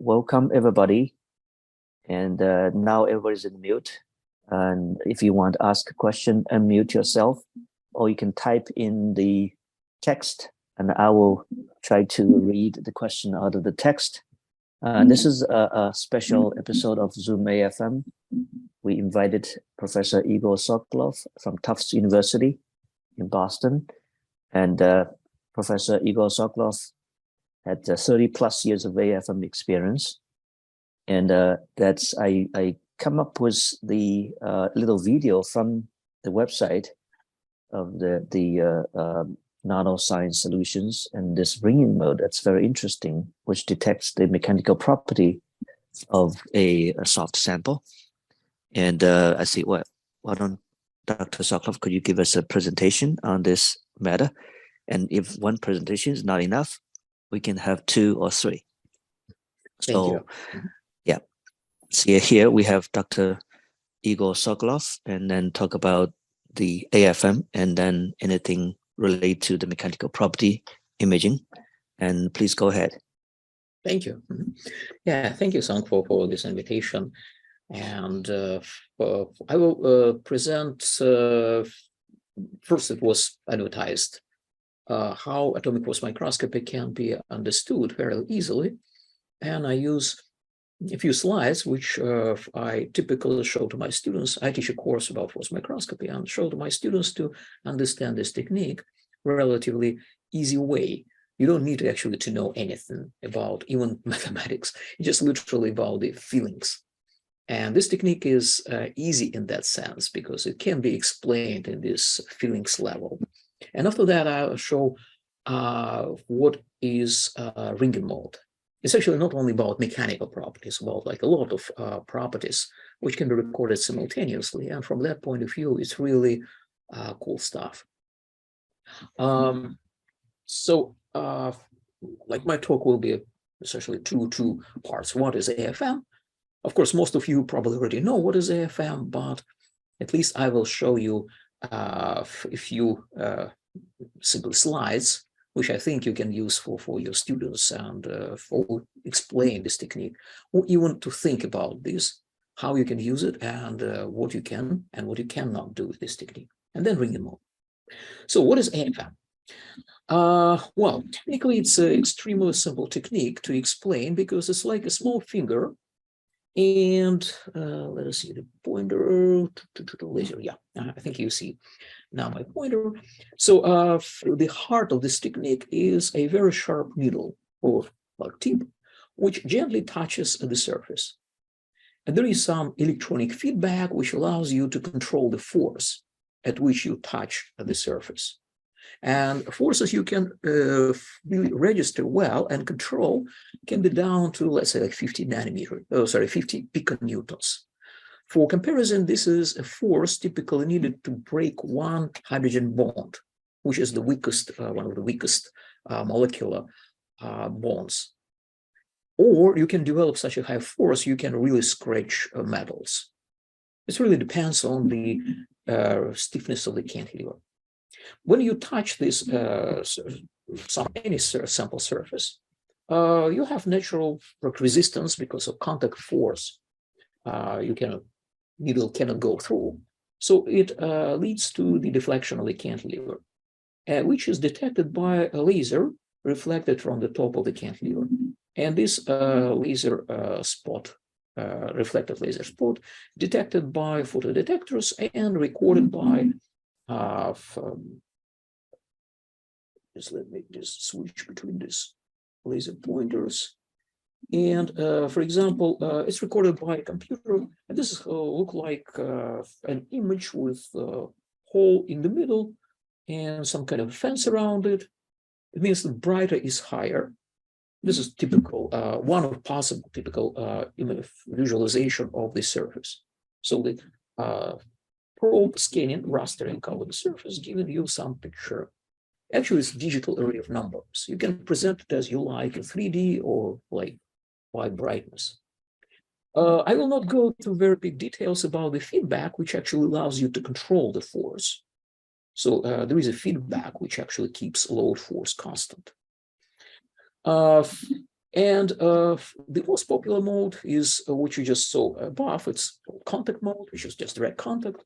welcome everybody. And now everybody's in mute. And if you want to ask a question, unmute yourself, or you can type in the text, and I will try to read the question out of the text. This is a special episode of Zoom AFM. We invited Professor Igor Sokolov from Tufts University in Boston. And Professor Igor Sokolov had 30 plus years of AFM experience. And I come up with the little video from the website of the nanoscience solutions and this ringing mode that's very interesting, which detects the mechanical property of a soft sample. And I see, why don't Dr. Sokolov, could you give us a presentation on this matter? And if one presentation is not enough, we can have 2 or 3. So, yeah. See here we have Dr. Igor Sokolov, and then talk about the AFM, and then anything related to the mechanical property imaging. And please go ahead. Thank you. Yeah, thank you, Song, for this invitation. And I will present, first it was advertised, how atomic force microscopy can be understood very easily. And I use a few slides, which I typically show to my students. I teach a course about force microscopy and show to my students to understand this technique relatively easy way. You don't need to actually to know anything about even mathematics, just literally about the feelings. And this technique is easy in that sense because it can be explained in this feelings level. And after that, I'll show what is ringing mode. It's actually not only about mechanical properties, about like a lot of properties which can be recorded simultaneously. And from that point of view, it's really cool stuff. Like my talk will be essentially two parts. One is AFM. Of course, most of you probably already know what is AFM, but at least I will show you a few simple slides, which I think you can use for your students and for explain this technique, or even to think about this, how you can use it and what you can and what you cannot do with this technique, and then ringing mode. So what is AFM? Well, technically, it's an extremely simple technique to explain because it's like a small finger. And let us see the pointer to the laser. Yeah, I think you see now my pointer. So the heart of this technique is a very sharp needle or like tip, which gently touches the surface. And there is some electronic feedback which allows you to control the force at which you touch the surface. And forces you can really register well and control can be down to, let's say, like 50 piconewtons. For comparison, this is a force typically needed to break one hydrogen bond, which is the weakest, one of the weakest molecular bonds. Or you can develop such a high force, you can really scratch metals. It really depends on the stiffness of the cantilever. When you touch this any sample surface, you have natural resistance because of contact force. Needle cannot go through, so it leads to the deflection of the cantilever, which is detected by a laser reflected from the top of the cantilever. And this laser spot, reflected laser spot, detected by photodetectors and recorded by just let me just switch between these laser pointers. And for example, it's recorded by a computer, and this look like an image with a hole in the middle and some kind of fence around it. It means the brighter is higher. This is typical, one of possible typical visualization of the surface. So the probe scanning, rastering over the surface, giving you some picture. Actually, it's a digital array of numbers. You can present it as you like in 3D or like by brightness. I will not go to very big details about the feedback, which actually allows you to control the force. So there is a feedback which actually keeps load force constant. And the most popular mode is what you just saw above. It's contact mode, which is just direct contact.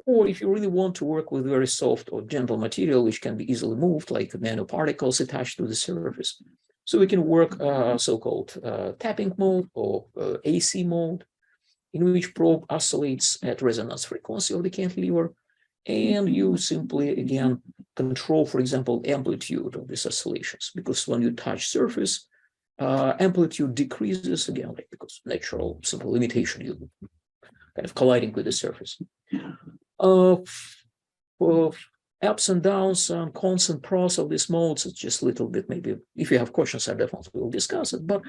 Or if you really want to work with very soft or gentle material, which can be easily moved, like nanoparticles attached to the surface. So we can work so-called tapping mode or AC mode, in which probe oscillates at resonance frequency of the cantilever, and you simply, again, control, for example, amplitude of these oscillations, because when you touch surface, amplitude decreases, again, like because natural simple limitation, you kind of colliding with the surface. Ups and downs and cons and pros of these modes, it's just a little bit, maybe if you have questions, I definitely will discuss it. But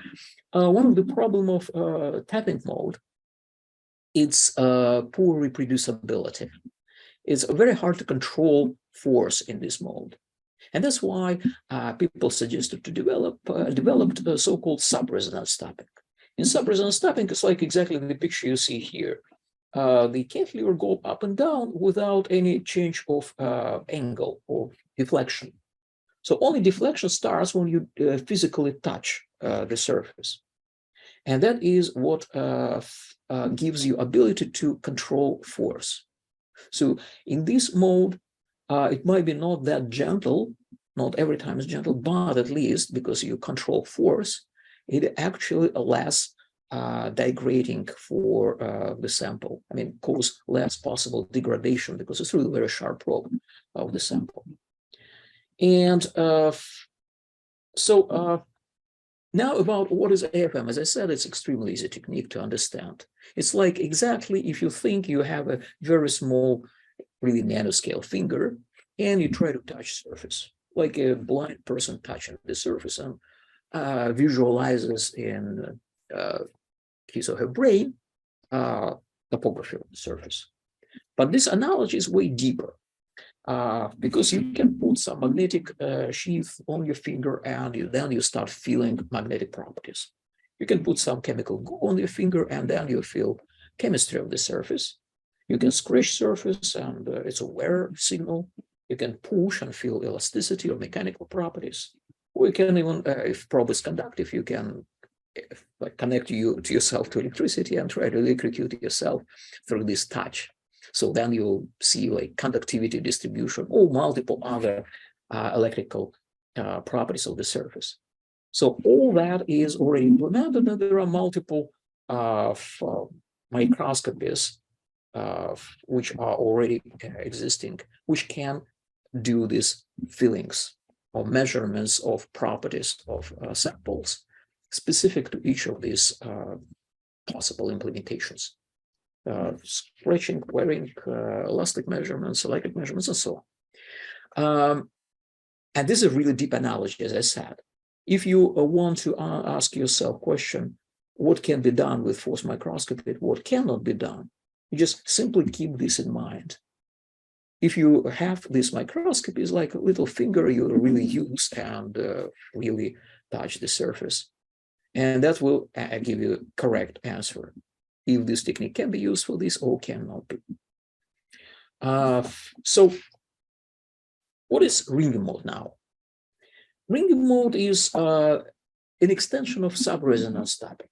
one of the problem of tapping mode, it's poor reproducibility. It's very hard to control force in this mode. And that's why people suggested to developed so-called sub-resonance tapping. In sub-resonance tapping, it's like exactly the picture you see here. The cantilever go up and down without any change of angle or deflection. So only deflection starts when you physically touch the surface. And that is what gives you ability to control force. So in this mode, it might be not that gentle, not every time is gentle, but at least because you control force, it actually less degrading for the sample. I mean, cause less possible degradation because it's really very sharp probe of the sample. And now about what is AFM. As I said, it's extremely easy technique to understand. It's like exactly if you think you have a very small, really nanoscale finger, and you try to touch surface, like a blind person touching the surface and visualizes in his or her brain topography of the surface. But this analogy is way deeper. Because you can put some magnetic sheath on your finger and then you start feeling magnetic properties. You can put some chemical glue on your finger and then you feel chemistry of the surface. You can scratch surface and it's a wear signal. You can push and feel elasticity or mechanical properties. Or you can even, if probe is conductive, you can connect you to yourself to electricity and try to electrocute yourself through this touch. So then you'll see like conductivity distribution or multiple other electrical properties of the surface. So all that is already implemented, and there are multiple microscopies which are already existing, which can do these feelings or measurements of properties of samples specific to each of these possible implementations. Stretching, wearing, elastic measurements, electric measurements, and so on. And this is a really deep analogy, as I said. If you want to ask yourself question, what can be done with force microscopy, what cannot be done, you just simply keep this in mind. If you have this microscopy, it's like a little finger you really use and really touch the surface. And that will give you a correct answer. If this technique can be used for this or cannot be. So what is ringing mode now? Ringing mode is an extension of sub-resonance tapping.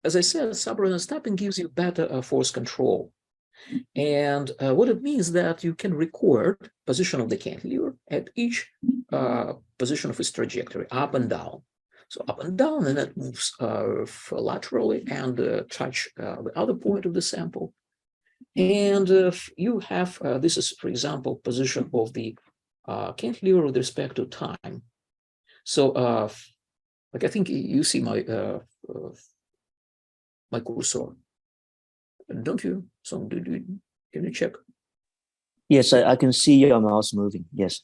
As I said, sub-resonance tapping gives you better force control. And what it means that you can record position of the cantilever at each position of its trajectory, up and down. So up and down, and it moves laterally and touch the other point of the sample. And you have, this is, for example, position of the cantilever with respect to time. So like I think you see my my cursor, don't you? So can you check? Yes, I can see your mouse moving. Yes.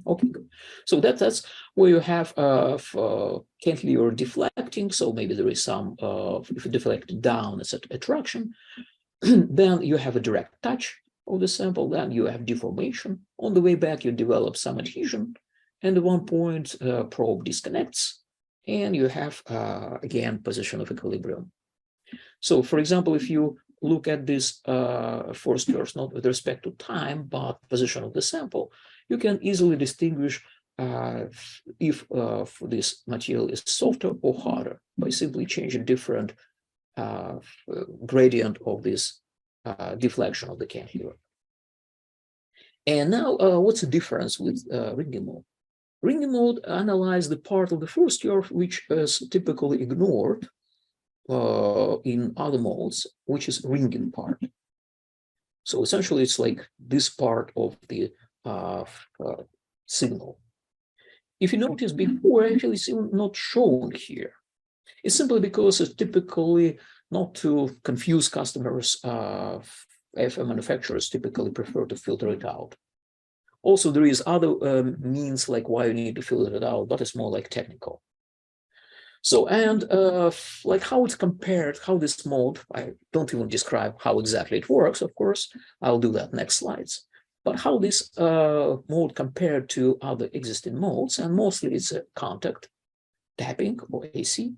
Okay, good. So that's where you have cantilever deflecting. So maybe there is some, if you deflect down, it's an attraction. Then you have a direct touch of the sample. Then you have deformation. On the way back, you develop some adhesion. And at one point, probe disconnects. And you have, again, position of equilibrium. So, for example, if you look at this force curves, not with respect to time, but position of the sample, you can easily distinguish if this material is softer or harder by simply changing different gradient of this deflection of the cantilever. And now, what's the difference with ringing mode? Ringing mode analyzes the part of the first curve which is typically ignored in other modes, which is ringing part. So essentially, it's like this part of the signal. If you notice before, actually, it's not shown here. It's simply because it's typically not to confuse customers. AFM manufacturers typically prefer to filter it out. Also, there is other means like why you need to filter it out, but it's more like technical. So, and like how it's compared, how this mode, I don't even describe how exactly it works, of course, I'll do that next slides. But how this mode compared to other existing modes, and mostly it's a contact, tapping, or AC.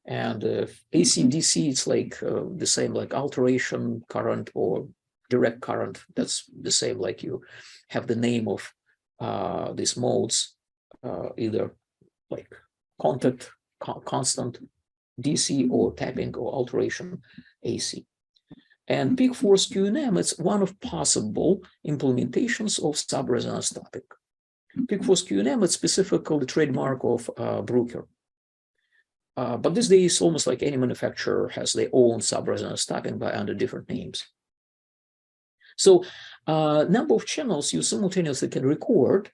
And AC, DC, it's like the same like alteration current or direct current. That's the same like you have the name of these modes, either like contact, constant DC, or tapping or alteration AC. And peak force QNM, it's one of possible implementations of sub-resonance topic. Peak force QNM is specifically the trademark of Bruker. But these days, almost like any manufacturer has their own sub-resonance tapping by under different names. So number of channels you simultaneously can record.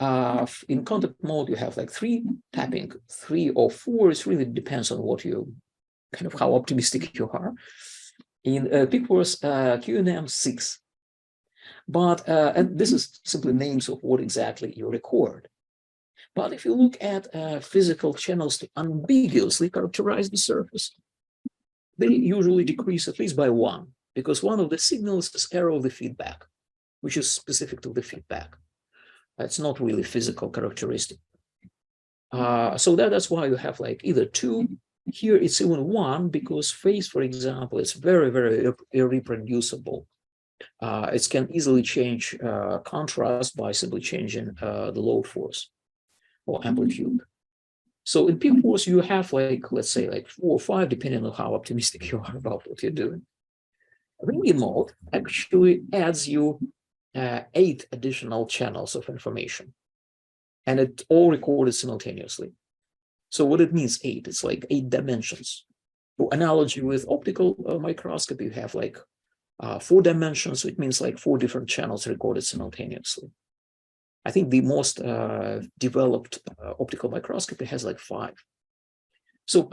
In contact mode, you have like 3 tapping, 3 or 4. It really depends on what you, kind of how optimistic you are. In peak force QNM 6. But, and this is simply names of what exactly you record. But if you look at physical channels to ambiguously characterize the surface, they usually decrease at least by 1, because one of the signals is error of the feedback, which is specific to the feedback. It's not really physical characteristic. So that's why you have like either 2. Here it's even 1, because phase, for example, is very, very irreproducible. It can easily change contrast by simply changing the load force or amplitude. So in peak force, you have like, let's say like 4 or 5, depending on how optimistic you are about what you're doing. Ringing mode actually adds you 8 additional channels of information, and it all recorded simultaneously. So what it means, 8, it's like 8 dimensions. For analogy with optical microscopy, you have like 4 dimensions, so it means like 4 different channels recorded simultaneously. I think the most developed optical microscopy has like 5. So,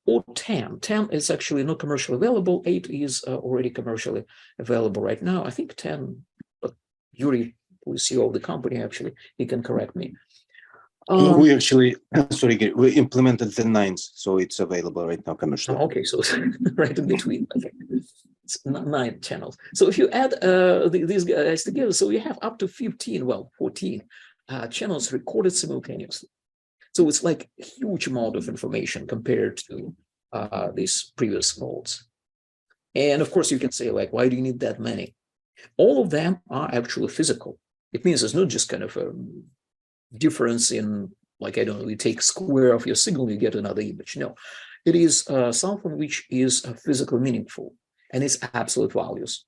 or 10 is actually not commercially available. 8 is already commercially available right now. I think 10, but Yuri, who is CEO of the company, actually, he can correct me. We actually, sorry, we implemented the 9th, so it's available right now commercially. Okay, so it's right in between. Okay. It's 9 channels. So if you add these guys together, so you have up to 15, well, 14 channels recorded simultaneously. So it's like a huge amount of information compared to these previous modes. And of course, you can say, like, why do you need that many? All of them are actually physical. It means it's not just kind of a difference in, like, I don't know, you take square of your signal, you get another image. No, it is something which is physically meaningful, and it's absolute values.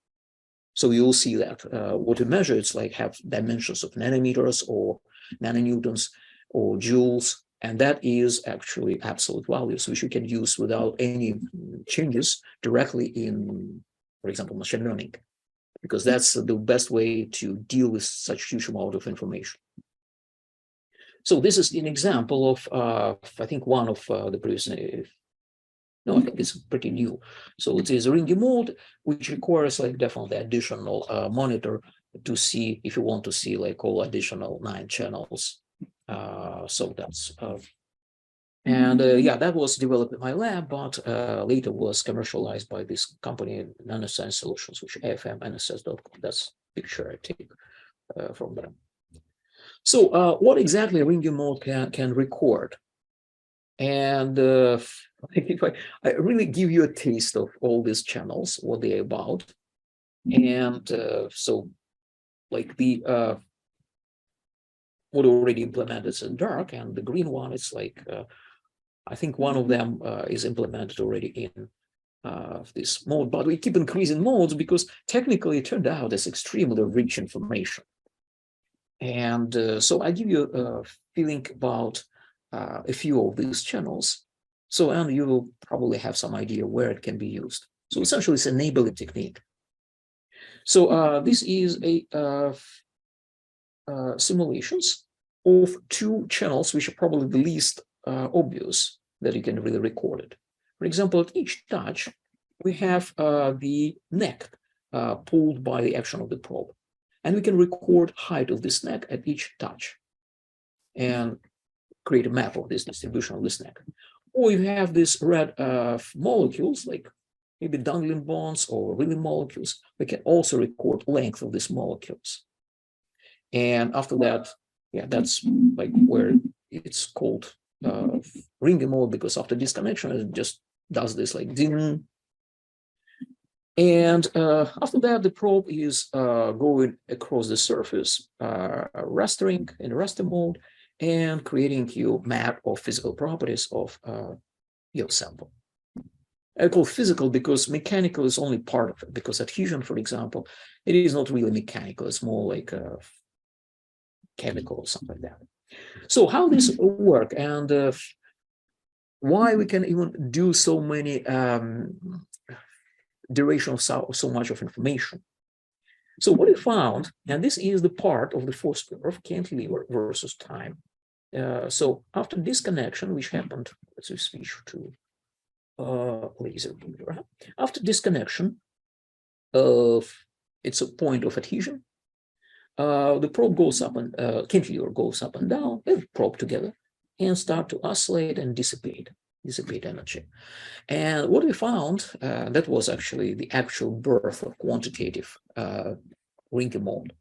So you'll see that what you measure, it's like have dimensions of nanometers or nanonewtons or joules, and that is actually absolute values, which you can use without any changes directly in, for example, machine learning, because that's the best way to deal with such huge amount of information. So this is an example of, I think, one of the previous, no, I think it's pretty new. So it is a ringing mode, which requires like definitely additional monitor to see if you want to see like all additional 9 channels. So that's, and yeah, that was developed in my lab, but later was commercialized by this company, Nanoscience Solutions, which AFM-NSS.com. That's picture I take from them. So what exactly ringing mode can record? And if I really give you a taste of all these channels, what they're about. And so like the what already implemented is in dark, and the green one, it's like, I think one of them is implemented already in this mode, but we keep increasing modes because technically it turned out it's extremely rich information. And so I give you a feeling about a few of these channels. So, and you will probably have some idea where it can be used. So essentially it's an enabling technique. So this is a simulations of two channels, which are probably the least obvious that you can really record it. For example, at each touch, we have the neck pulled by the action of the probe. And we can record height of this neck at each touch and create a map of this distribution of this neck. Or you have these red molecules, like maybe dangling bonds or really molecules. We can also record length of these molecules. And after that, yeah, that's like where it's called ringing mode, because after disconnection, it just does this like ding. And after that, the probe is going across the surface, rastering in raster mode, and creating your map of physical properties of your sample. I call physical because mechanical is only part of it, because adhesion, for example, it is not really mechanical, it's more like a chemical or something like that. So how this work, and why we can even do so many duration of so much of information. So what we found, and this is the part of the force curve, cantilever versus time. So after disconnection, which happened, let's switch to laser pointer. After disconnection, it's a point of adhesion. The probe goes up and cantilever goes up and down, and probe together, and start to oscillate and dissipate energy. And what we found, that was actually the actual birth of quantitative ringing mode.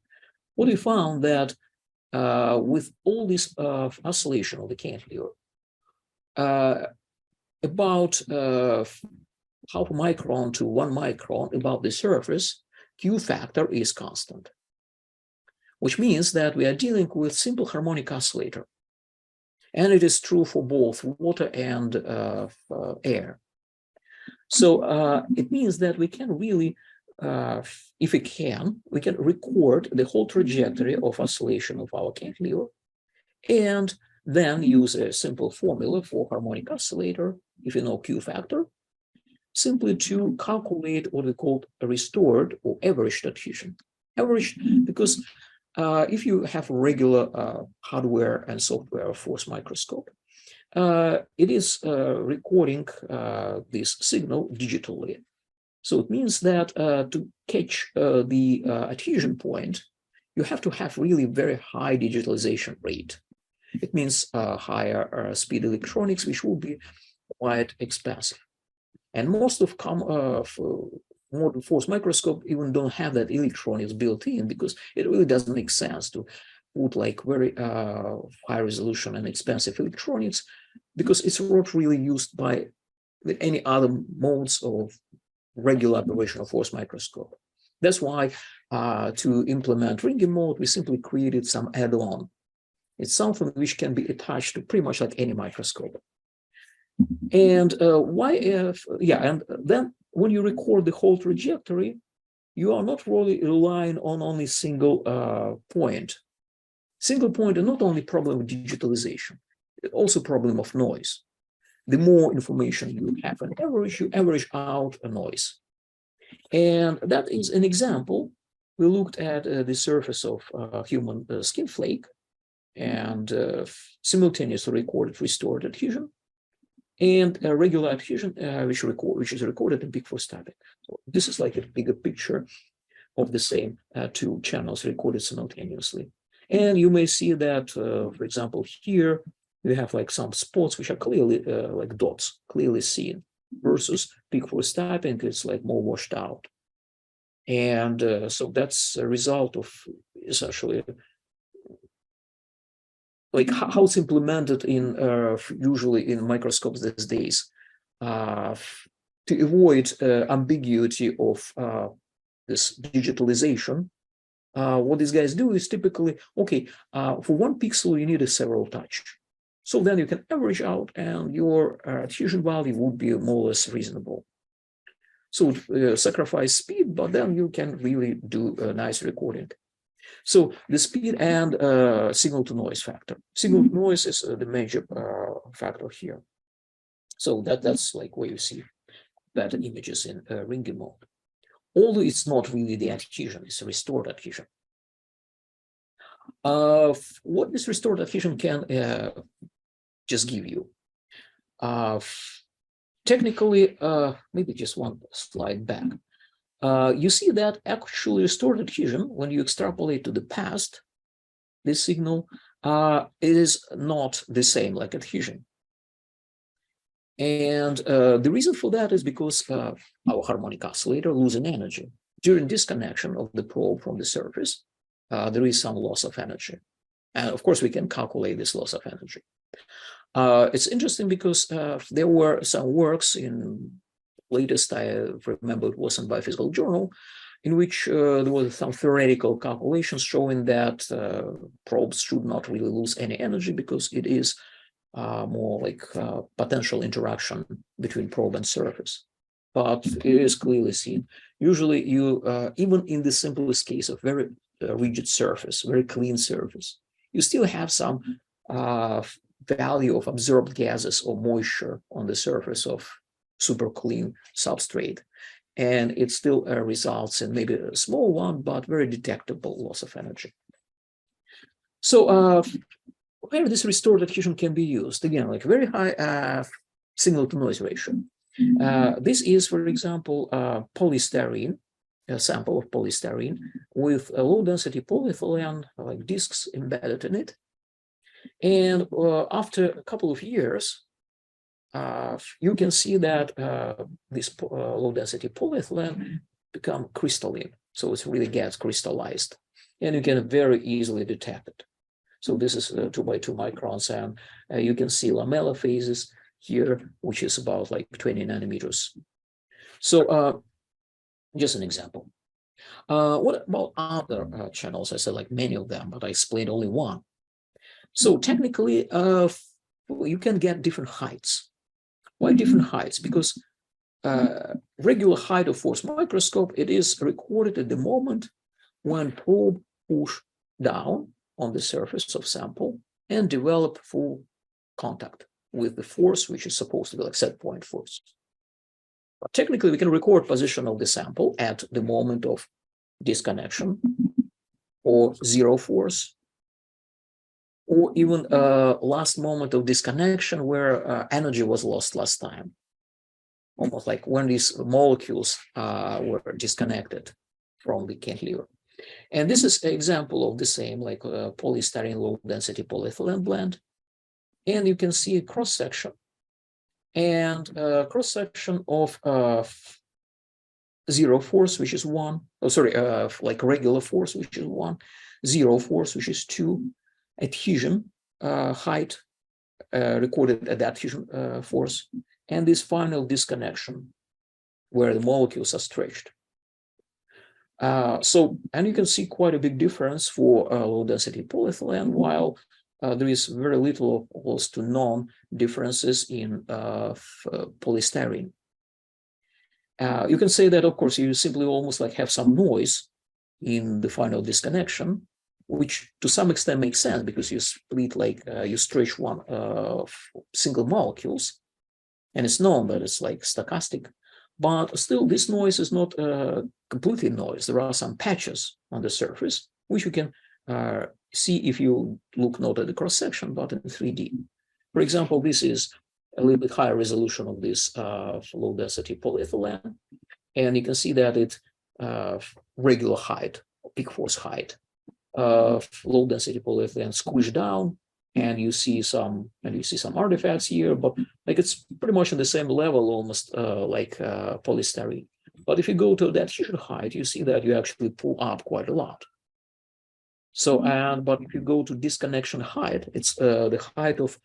What we found that with all this oscillation of the cantilever, about half a micron to 1 micron above the surface, Q factor is constant, which means that we are dealing with simple harmonic oscillator. And it is true for both water and air. So it means that we can really, if we can record the whole trajectory of oscillation of our cantilever, and then use a simple formula for harmonic oscillator, if you know Q factor, simply to calculate what we call a restored or averaged adhesion. Averaged because if you have regular hardware and software force microscope, it is recording this signal digitally. So it means that to catch the adhesion point, you have to have really very high digitalization rate. It means higher speed electronics, which will be quite expensive. And most of modern force microscope even don't have that electronics built in, because it really doesn't make sense to put like very high resolution and expensive electronics, because it's not really used by any other modes of regular operation of force microscope. That's why to implement ringing mode, we simply created some add-on. It's something which can be attached to pretty much like any microscope. And and then when you record the whole trajectory, you are not really relying on only single point. Single point is not only problem of digitalization, it's also problem of noise. The more information you have on average, you average out a noise. And that is an example. We looked at the surface of human skin flake and simultaneously recorded restored adhesion and a regular adhesion, which is recorded in peak force typing. So this is like a bigger picture of the same two channels recorded simultaneously. And you may see that, for example, here you have like some spots which are clearly like dots, clearly seen, versus peak force typing, it's like more washed out. And so that's a result of essentially like how it's implemented in usually in microscopes these days to avoid ambiguity of this digitalization. what these guys do is typically, okay, for one pixel, you need a several touch. So then you can average out and your adhesion value would be more or less reasonable. So sacrifice speed, but then you can really do a nice recording. So the speed and signal to noise factor. Signal to noise is the major factor here. So that's like where you see better images in ringing mode. Although it's not really the adhesion, it's a restored adhesion. What this restored adhesion can just give you? Technically, maybe just one slide back. You see that actually restored adhesion, when you extrapolate to the past, this signal is not the same like adhesion. And the reason for that is because our harmonic oscillator losing energy. During disconnection of the probe from the surface, there is some loss of energy. And of course, we can calculate this loss of energy. It's interesting because there were some works in latest, I remember it was in Biophysical Journal, in which there was some theoretical calculations showing that probes should not really lose any energy because it is more like potential interaction between probe and surface. But it is clearly seen. Usually you, even in the simplest case of very rigid surface, very clean surface, you still have some value of absorbed gases or moisture on the surface of super clean substrate. And it still results in maybe a small one, but very detectable loss of energy. So where this restored adhesion can be used, again, like very high signal to noise ratio. This is, for example, polystyrene, a sample of polystyrene with a low density polyethylene like discs embedded in it. And after a couple of years, you can see that this low density polyethylene become crystalline. So it really gets crystallized and you can very easily detect it. So this is 2 by 2 microns, and you can see lamella phases here, which is about like 20 nanometers. So just an example. What about other channels? I said like many of them, but I explained only one. So technically, you can get different heights. Why different heights? Because regular height of force microscope, it is recorded at the moment when probe push down on the surface of sample and develop full contact with the force, which is supposed to be like set point force. But technically, we can record position of the sample at the moment of disconnection or zero force, or even last moment of disconnection where energy was lost last time. Almost like when these molecules were disconnected from the cantilever. And this is an example of the same, like polystyrene low density polyethylene blend. And you can see a cross section and cross section of zero force, which is 1. Oh, sorry, like regular force, which is 1, zero force, which is 2, adhesion height recorded at the adhesion force, and this final disconnection where the molecules are stretched. And you can see quite a big difference for low density polyethylene, while there is very little or close to none differences in polystyrene. You can say that, of course, you simply almost like have some noise in the final disconnection, which to some extent makes sense because you split like you stretch one single molecules, and it's known that it's like stochastic. But still, this noise is not completely noise. There are some patches on the surface, which you can see if you look not at the cross-section, but in 3D. For example, this is a little bit higher resolution of this low-density polyethylene, and you can see that it's regular height, peak force height, low-density polyethylene squished down, and you see some artifacts here, but like it's pretty much on the same level, almost like polystyrene. But if you go to that adhesion height, you see that you actually pull up quite a lot. So, but if you go to disconnection height, it's the height of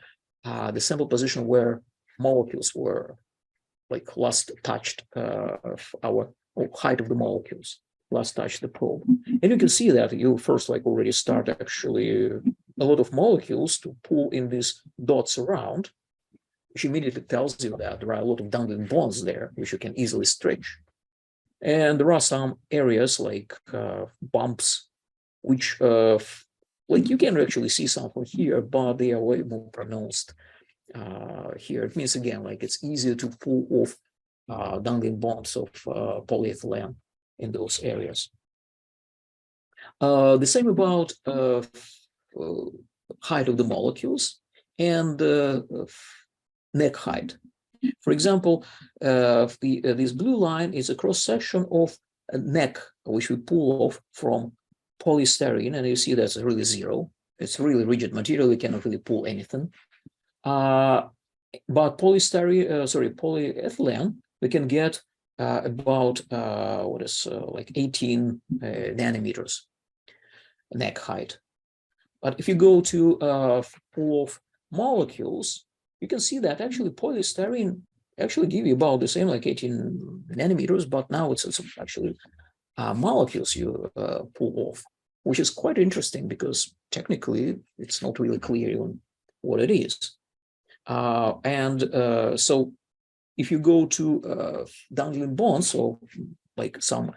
the sample position where molecules were like last touched our height of the molecules. last touch the probe. And you can see that you first like already start actually a lot of molecules to pull in these dots around, which immediately tells you that there are a lot of dangling bonds there, which you can easily stretch. And there are some areas like bumps, which like you can actually see some from here, but they are way more pronounced here. It means again, like it's easier to pull off dangling bonds of polyethylene in those areas. The same about height of the molecules and neck height. For example, this blue line is a cross section of a neck which we pull off from polystyrene, and you see that's really zero. It's really rigid material; we cannot really pull anything. But polyethylene, we can get about like 18 nanometers neck height. But if you go to pull off molecules, you can see that actually polystyrene actually give you about the same, like 18 nanometers, but now it's actually molecules you pull off, which is quite interesting because technically it's not really clear even what it is. So if you go to dangling bonds, or like some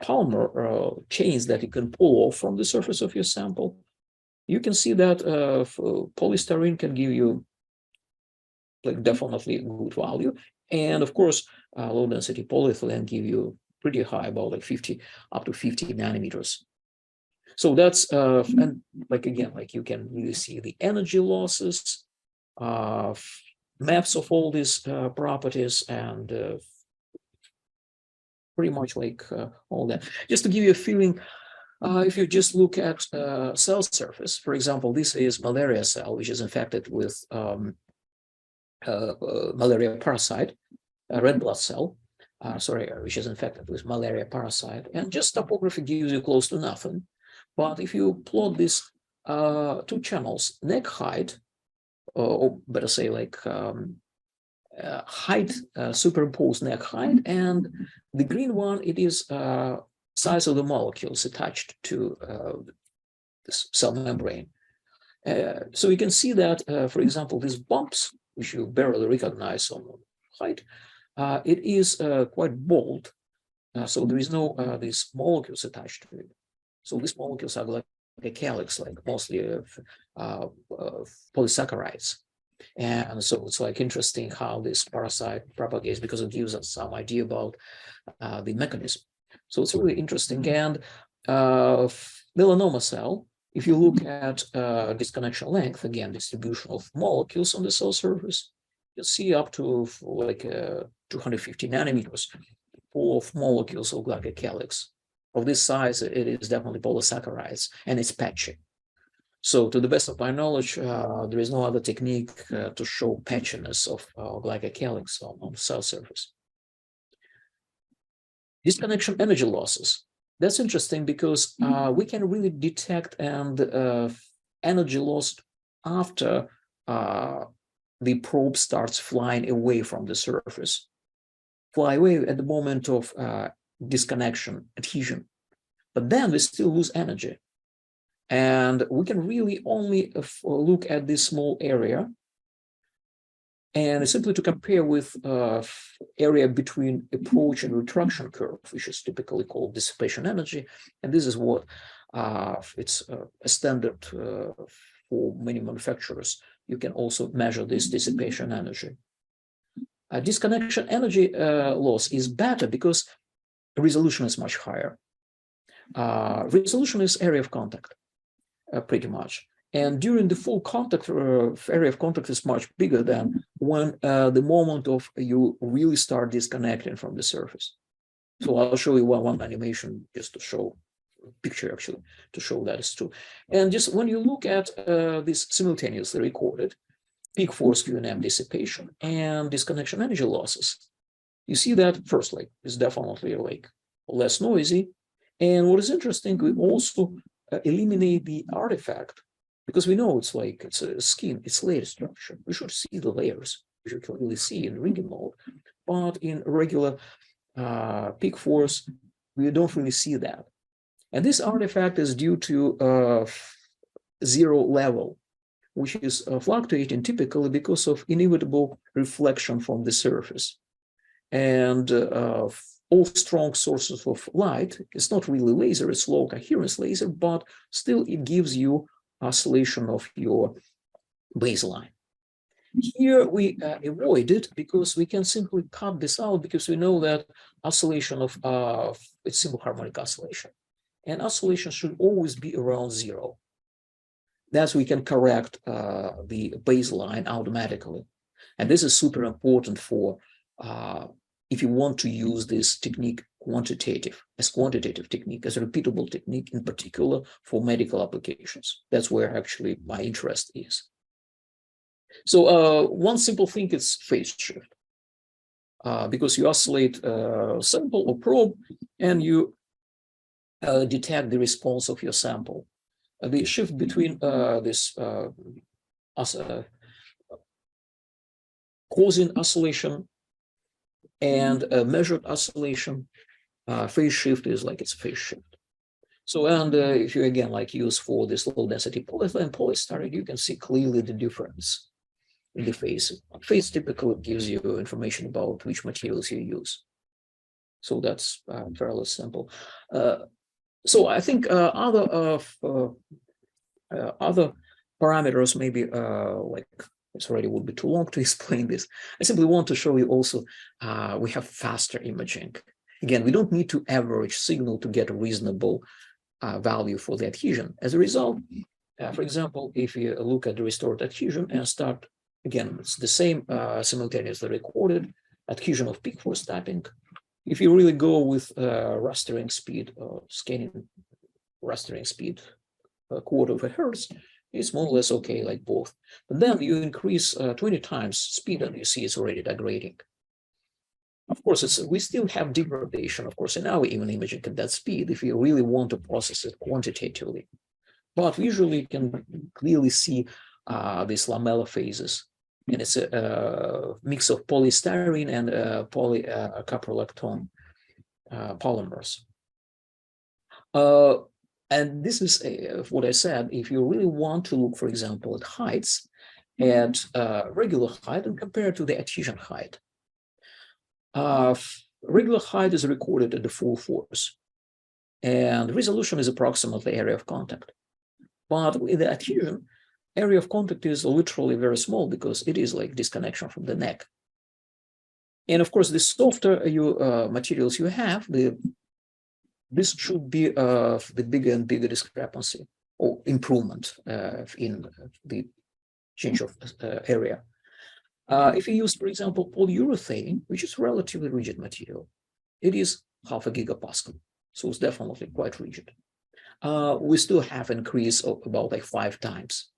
polymer chains that you can pull off from the surface of your sample, you can see that polystyrene can give you like definitely good value. And of course, low density polyethylene give you pretty high, about like 50 up to 50 nanometers. So that's and like again, like you can really see the energy losses, maps of all these properties, and pretty much like all that. Just to give you a feeling, if you just look at cell surface, for example, this is malaria cell, which is infected with malaria parasite, a red blood cell, which is infected with malaria parasite, and just topography gives you close to nothing. But if you plot these two channels, neck height, or better say like height, superimposed neck height, and the green one, it is size of the molecules attached to this cell membrane. So you can see that, for example, these bumps, which you barely recognize on height, it is quite bold. So there is no these molecules attached to it. So these molecules are like a calyx, like mostly polysaccharides. And so it's like interesting how this parasite propagates, because it gives us some idea about the mechanism. So it's really interesting. And melanoma cell, if you look at disconnection length, again, distribution of molecules on the cell surface, you'll see up to like 250 nanometers full of molecules of like a calyx. Of this size, it is definitely polysaccharides, and it's patchy. So to the best of my knowledge, there is no other technique to show patchiness of glycocalyx on the cell surface. Disconnection energy losses. That's interesting because we can really detect and energy loss after the probe starts flying away from the surface. Fly away at the moment of disconnection, adhesion. But then we still lose energy. And we can really only look at this small area, and simply to compare with area between approach and retraction curve, which is typically called dissipation energy. And this is what it's a standard for many manufacturers. You can also measure this dissipation energy. Disconnection energy loss is better because resolution is much higher. Resolution is area of contact. Pretty much. And during the full contact, area of contact is much bigger than when the moment of you really start disconnecting from the surface. So I'll show you one animation just to show a picture, actually, to show that it's true. And just when you look at this simultaneously recorded peak force QNM dissipation and disconnection energy losses, you see that first, like, it's definitely like less noisy. And what is interesting, we also eliminate the artifact, because we know it's like it's a skin, it's layer structure. We should see the layers, which you can really see in ringing mode, but in regular peak force we don't really see that. And this artifact is due to zero level, which is fluctuating typically because of inevitable reflection from the surface. And all strong sources of light, it's not really laser, it's low coherence laser, but still it gives you oscillation of your baseline. Here we avoid it because we can simply cut this out, because we know that oscillation of it's simple harmonic oscillation, and oscillation should always be around zero. That's we can correct the baseline automatically. And this is super important for if you want to use this technique quantitative technique, as a repeatable technique, in particular for medical applications. That's where actually my interest is. So one simple thing is phase shift, because you oscillate sample or probe, and you detect the response of your sample. The shift between this causing oscillation and measured oscillation, phase shift is like it's phase shift. So, and if you again like use for this low density polyethylene polystyrene, you can see clearly the difference in the phase. Phase typically gives you information about which materials you use. So that's fairly simple. So I think other parameters, maybe like it's already would be too long to explain this. I simply want to show you also we have faster imaging. Again, we don't need to average signal to get a reasonable value for the adhesion. As a result, for example, if you look at the restored adhesion and start, again, it's the same simultaneously recorded adhesion of peak force tapping. If you really go with rastering speed, scanning rastering speed, a quarter of a hertz, it's more or less okay, like both. But then you increase 20 times speed, and you see it's already degrading. Of course, we still have degradation, of course, in our imaging at that speed if you really want to process it quantitatively. But visually, you can clearly see these lamella phases. And it's a mix of polystyrene and polycaprolactone polymers. And this is what I said. If you really want to look, for example, at heights, at regular height and compare it to the adhesion height. Regular height is recorded at the full force, and resolution is approximately area of contact. But with the adhesion, area of contact is literally very small because it is like disconnection from the neck. And of course, the softer materials you have, this should be the bigger and bigger discrepancy or improvement in the change of area. If you use, for example, polyurethane, which is relatively rigid material, it is 0.5 gigapascal, so it's definitely quite rigid. We still have increase of about like 5 times.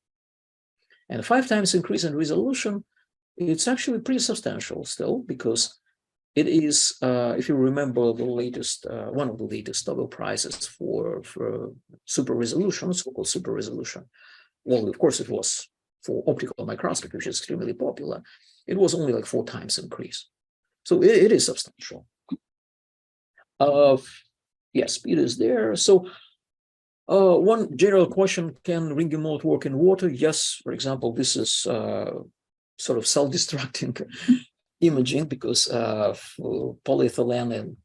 And 5 times increase in resolution, it's actually pretty substantial still, because it is, if you remember the latest, one of the latest Nobel Prizes for super resolution, so-called super resolution. Well, of course, it was for optical microscopy, which is extremely popular. It was only like 4 times increase. So it is substantial. Yes, speed is there. So one general question, can ringing mode work in water? Yes, for example, this is sort of self-destructing imaging, because polyethylene and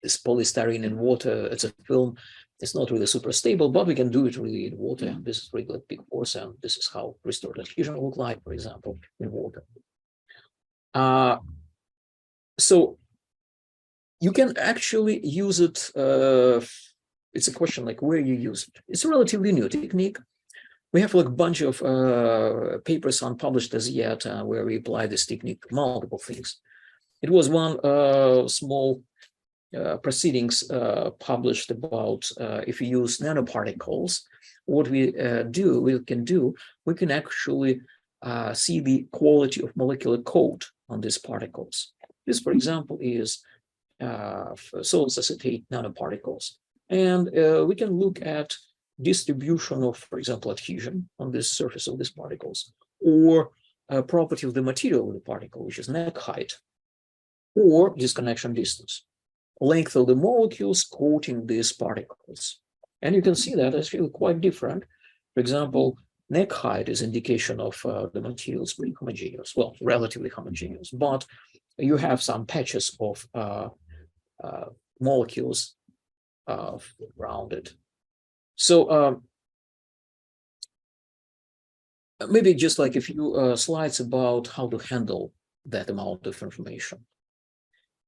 this polystyrene in water, it's a film, it's not really super stable, but we can do it really in water. And this is regular peak force, and this is how restored adhesion look like, for example, in water. So you can actually use it. It's a question like where you use it. It's a relatively new technique. We have like a bunch of papers unpublished as yet where we apply this technique to multiple things. It was one small proceedings published about if you use nanoparticles, what we can actually see the quality of molecular code on these particles. This, for example, is sodium acetate nanoparticles. And we can look at distribution of, for example, adhesion on the surface of these particles, or property of the material of the particle, which is neck height, or disconnection distance. length of the molecules coating these particles. And you can see that it's really quite different. For example, neck height is indication of the materials being homogeneous, well, relatively homogeneous, but you have some patches of molecules around it. So maybe just like a few slides about how to handle that amount of information.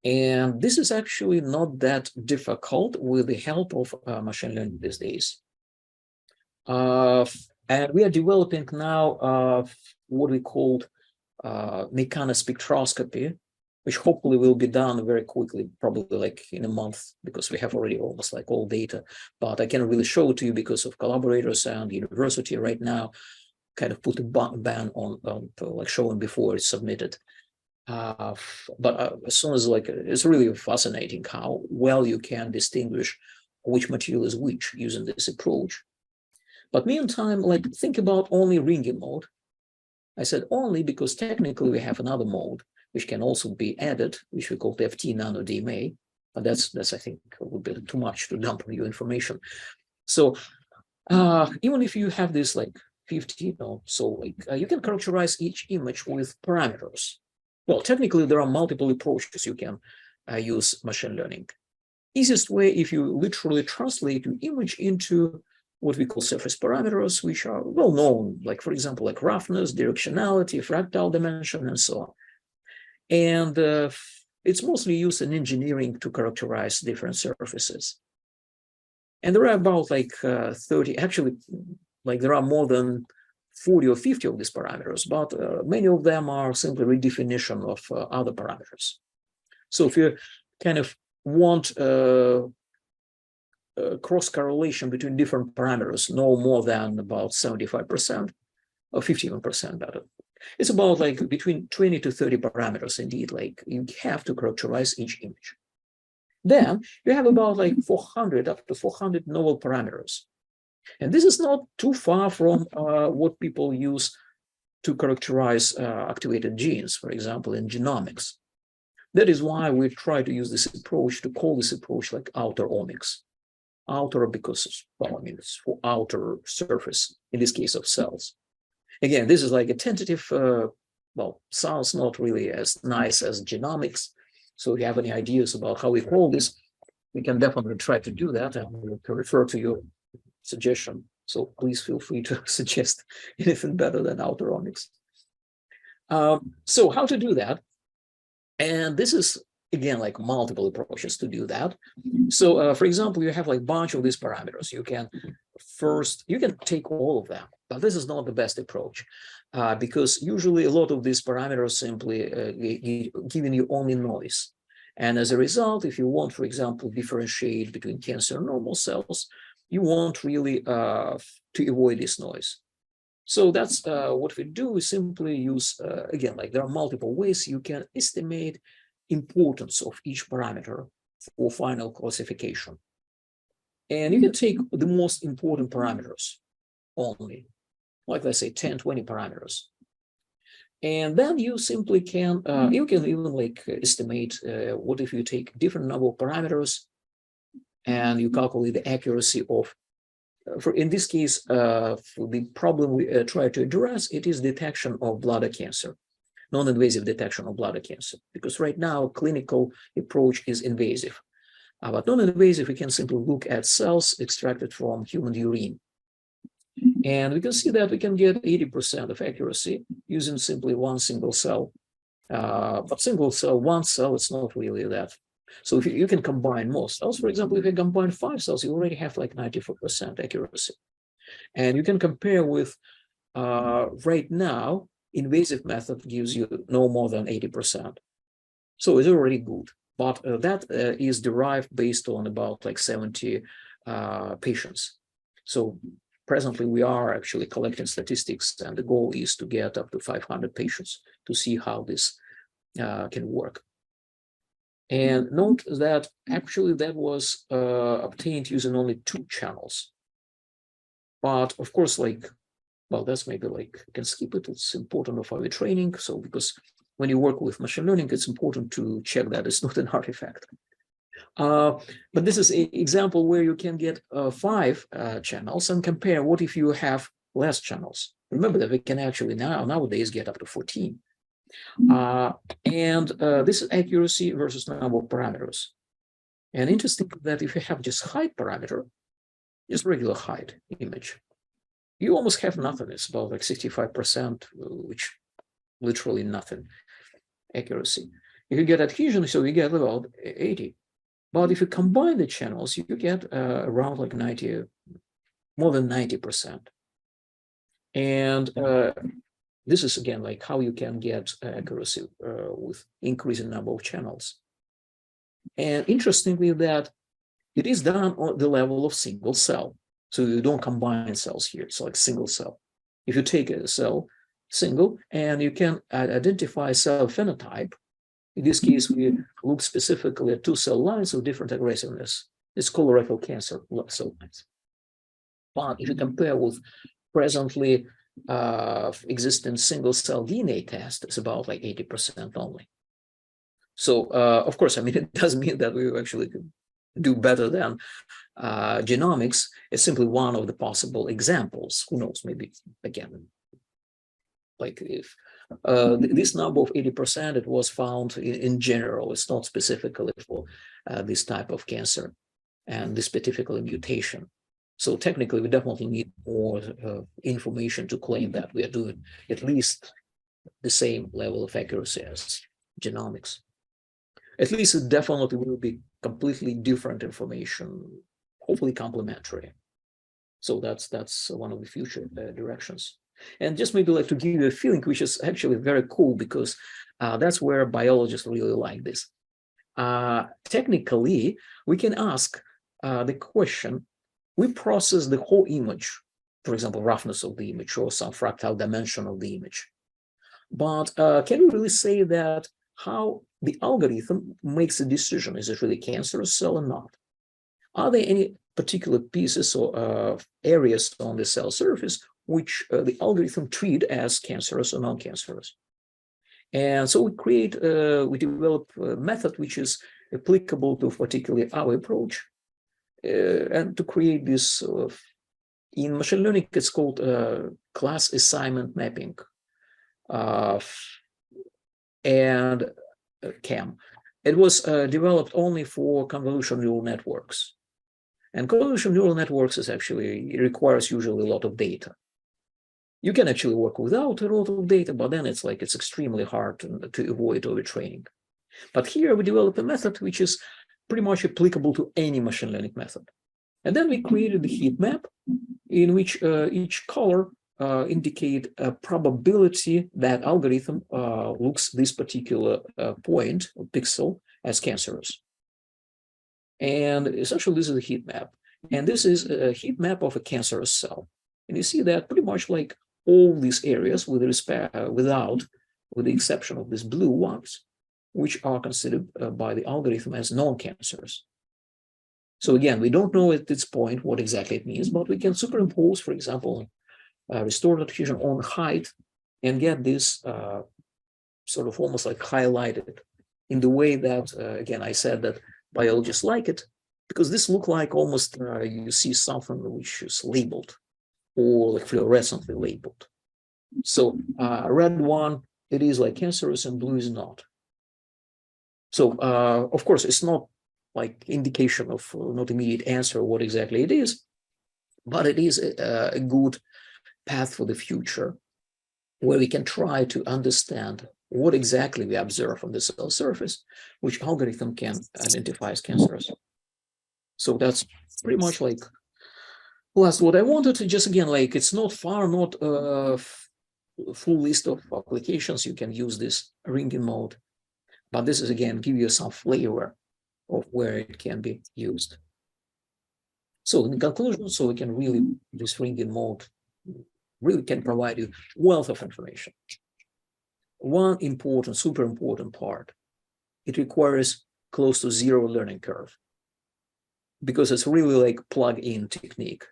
And this is actually not that difficult with the help of machine learning these days. And we are developing now what we called mechanospectroscopy, which hopefully will be done very quickly, probably like in a month, because we have already almost like all data. But I cannot really show it to you because of collaborators and university right now kind of put a ban on like showing before it's submitted. But as soon as like, it's really fascinating how well you can distinguish which material is which using this approach. But meantime, like think about only ringing mode. I said only because technically we have another mode which can also be added, which we call the FT nano DMA. But that's I think would be too much to dump on you information. So even if you have this like 50, so like you can characterize each image with parameters. Well, technically, there are multiple approaches you can use machine learning. Easiest way, if you literally translate your image into what we call surface parameters, which are well known, like for example, like roughness, directionality, fractal dimension, and so on. And it's mostly used in engineering to characterize different surfaces. And there are about like 30, actually, like there are more than 40 or 50 of these parameters, but many of them are simply redefinition of other parameters. So if you kind of want cross correlation between different parameters, no more than about 75% or 51% better. It's about like between 20 to 30 parameters indeed, like you have to characterize each image. Then you have about like 400 up to 400 novel parameters. And this is not too far from what people use to characterize activated genes, for example, in genomics. That is why we try to use this approach, to call this approach like outer omics. Outer because, well, I mean, it's for outer surface, in this case of cells. Again, this is like a tentative, well, sounds not really as nice as genomics. So if you have any ideas about how we call this, we can definitely try to do that, and we'll refer to your suggestion. So please feel free to suggest anything better than outer omics. So how to do that? And this is, again, like multiple approaches to do that. So for example, you have like a bunch of these parameters. You can take all of them, but this is not the best approach because usually a lot of these parameters simply giving you only noise. And as a result, if you want, for example, differentiate between cancer and normal cells, you want really to avoid this noise. So that's what we do. We simply use, again, like there are multiple ways you can estimate importance of each parameter for final classification. And you can take the most important parameters only, like let's say 10, 20 parameters. And then you simply can, you can even like estimate what if you take different number of parameters and you calculate the accuracy of, in this case, the problem we try to address, it is detection of bladder cancer, non-invasive detection of bladder cancer, because right now clinical approach is invasive. But non-invasive, we can simply look at cells extracted from human urine. And we can see that we can get 80% of accuracy using simply one single cell. But single cell, one cell, it's not really that. So if you can combine more cells, for example, if you combine 5 cells, you already have like 94% accuracy. And you can compare with right now, invasive method gives you no more than 80%. So it's already good. But that is derived based on about like 70 patients. So presently we are actually collecting statistics, and the goal is to get up to 500 patients to see how this can work. And note that actually that was obtained using only 2 channels. But of course, like, well, that's maybe like, you can skip it. It's important for our training. So because when you work with machine learning, it's important to check that it's not an artifact. But this is an example where you can get 5 channels and compare what if you have less channels. Remember that we can actually nowadays get up to 14. This is accuracy versus number of parameters. And interesting that if you have just height parameter, just regular height image, you almost have nothing. It's about like 65%, which literally nothing accuracy. If you get adhesion, so you get about 80. But if you combine the channels, you get around like 90, more than 90%. And this is again like how you can get accuracy with increasing number of channels. And interestingly, that it is done on the level of single cell. So you don't combine cells here. It's like single cell. If you take a cell single and you can identify cell phenotype, in this case, we look specifically at 2 cell lines of different aggressiveness. It's colorectal cancer cell lines. But if you compare with presently existing single cell DNA test, it's about like 80% only. So, of course, I mean, it doesn't mean that we actually do better than genomics. It's simply one of the possible examples. Who knows, maybe, again, like if this number of 80%, it was found in general. It's not specifically for this type of cancer and this particular mutation. So technically, we definitely need more information to claim that we are doing at least the same level of accuracy as genomics. At least it definitely will be completely different information, hopefully complementary. So that's one of the future directions. And just maybe like to give you a feeling, which is actually very cool, because that's where biologists really like this. Technically, we can ask the question, we process the whole image, for example, roughness of the image or some fractal dimension of the image. But can we really say that how the algorithm makes a decision, is it really cancerous cell or not? Are there any particular pieces or areas on the cell surface which the algorithm treat as cancerous or non-cancerous? And so we develop a method which is applicable to particularly our approach, and to create this in machine learning, it's called class assignment mapping and CAM. It was developed only for convolutional neural networks. And convolutional neural networks is actually, it requires usually a lot of data. You can actually work without a lot of data, but then it's like it's extremely hard to avoid overtraining. But here we developed a method which is pretty much applicable to any machine learning method. And then we created the heat map in which each color indicate a probability that algorithm looks this particular point or pixel as cancerous. And essentially this is a heat map. And this is a heat map of a cancerous cell. And you see that pretty much like all these areas with the exception of these blue ones, which are considered by the algorithm as non-cancerous. So again, we don't know at this point what exactly it means, but we can superimpose, for example, restored adhesion on height and get this sort of almost like highlighted in the way that, again, I said that biologists like it, because this look like almost you see something which is labeled or like fluorescently labeled. So red one, it is like cancerous and blue is not. So of course, it's not like indication of not immediate answer what exactly it is, but it is a good path for the future where we can try to understand what exactly we observe on the cell surface, which algorithm can identify as cancerous. So that's pretty much like last what I wanted to just again, like it's not a full list of applications. You can use this ringing mode, but this is again give you some flavor of where it can be used. So in conclusion, so we can really, this ringing mode really can provide you wealth of information. One important, super important part, it requires close to zero learning curve because it's really like plug-in technique.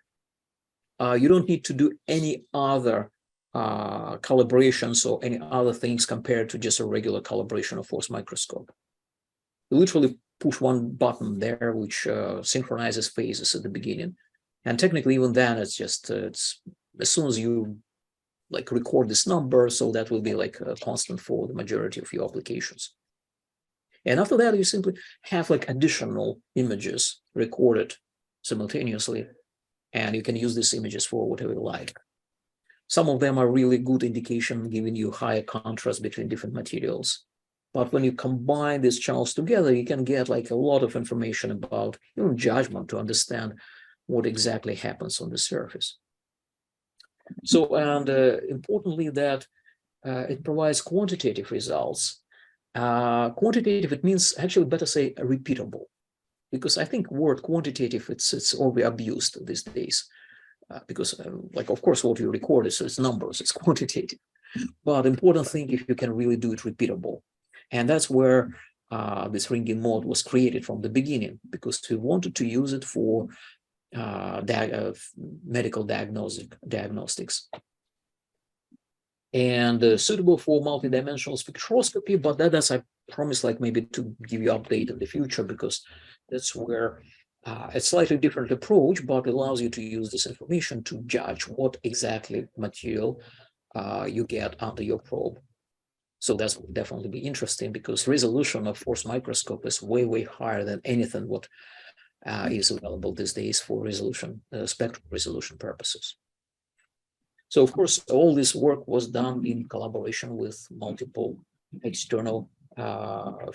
You don't need to do any other calibrations or any other things compared to just a regular calibration of force microscope. You literally push one button there, which synchronizes phases at the beginning. And technically, even then, it's just, it's as soon as you like record this number, so that will be like a constant for the majority of your applications. And after that, you simply have like additional images recorded simultaneously, and you can use these images for whatever you like. Some of them are really good indication, giving you higher contrast between different materials. But when you combine these channels together, you can get like a lot of information about even judgment to understand what exactly happens on the surface. So, and importantly, that it provides quantitative results. Quantitative, it means actually better say repeatable, because I think word quantitative, it's overabused these days. Because like, of course, what you record is it's numbers, it's quantitative. But important thing, if you can really do it repeatable. And that's where this ringing mode was created from the beginning, because we wanted to use it for medical diagnostics. And suitable for multidimensional spectroscopy, but that's, I promise, like maybe to give you update in the future, because that's where a slightly different approach, but allows you to use this information to judge what exactly material you get under your probe. So that's definitely be interesting, because resolution of force microscope is way higher than anything what is available these days for resolution, spectral resolution purposes. So of course, all this work was done in collaboration with multiple external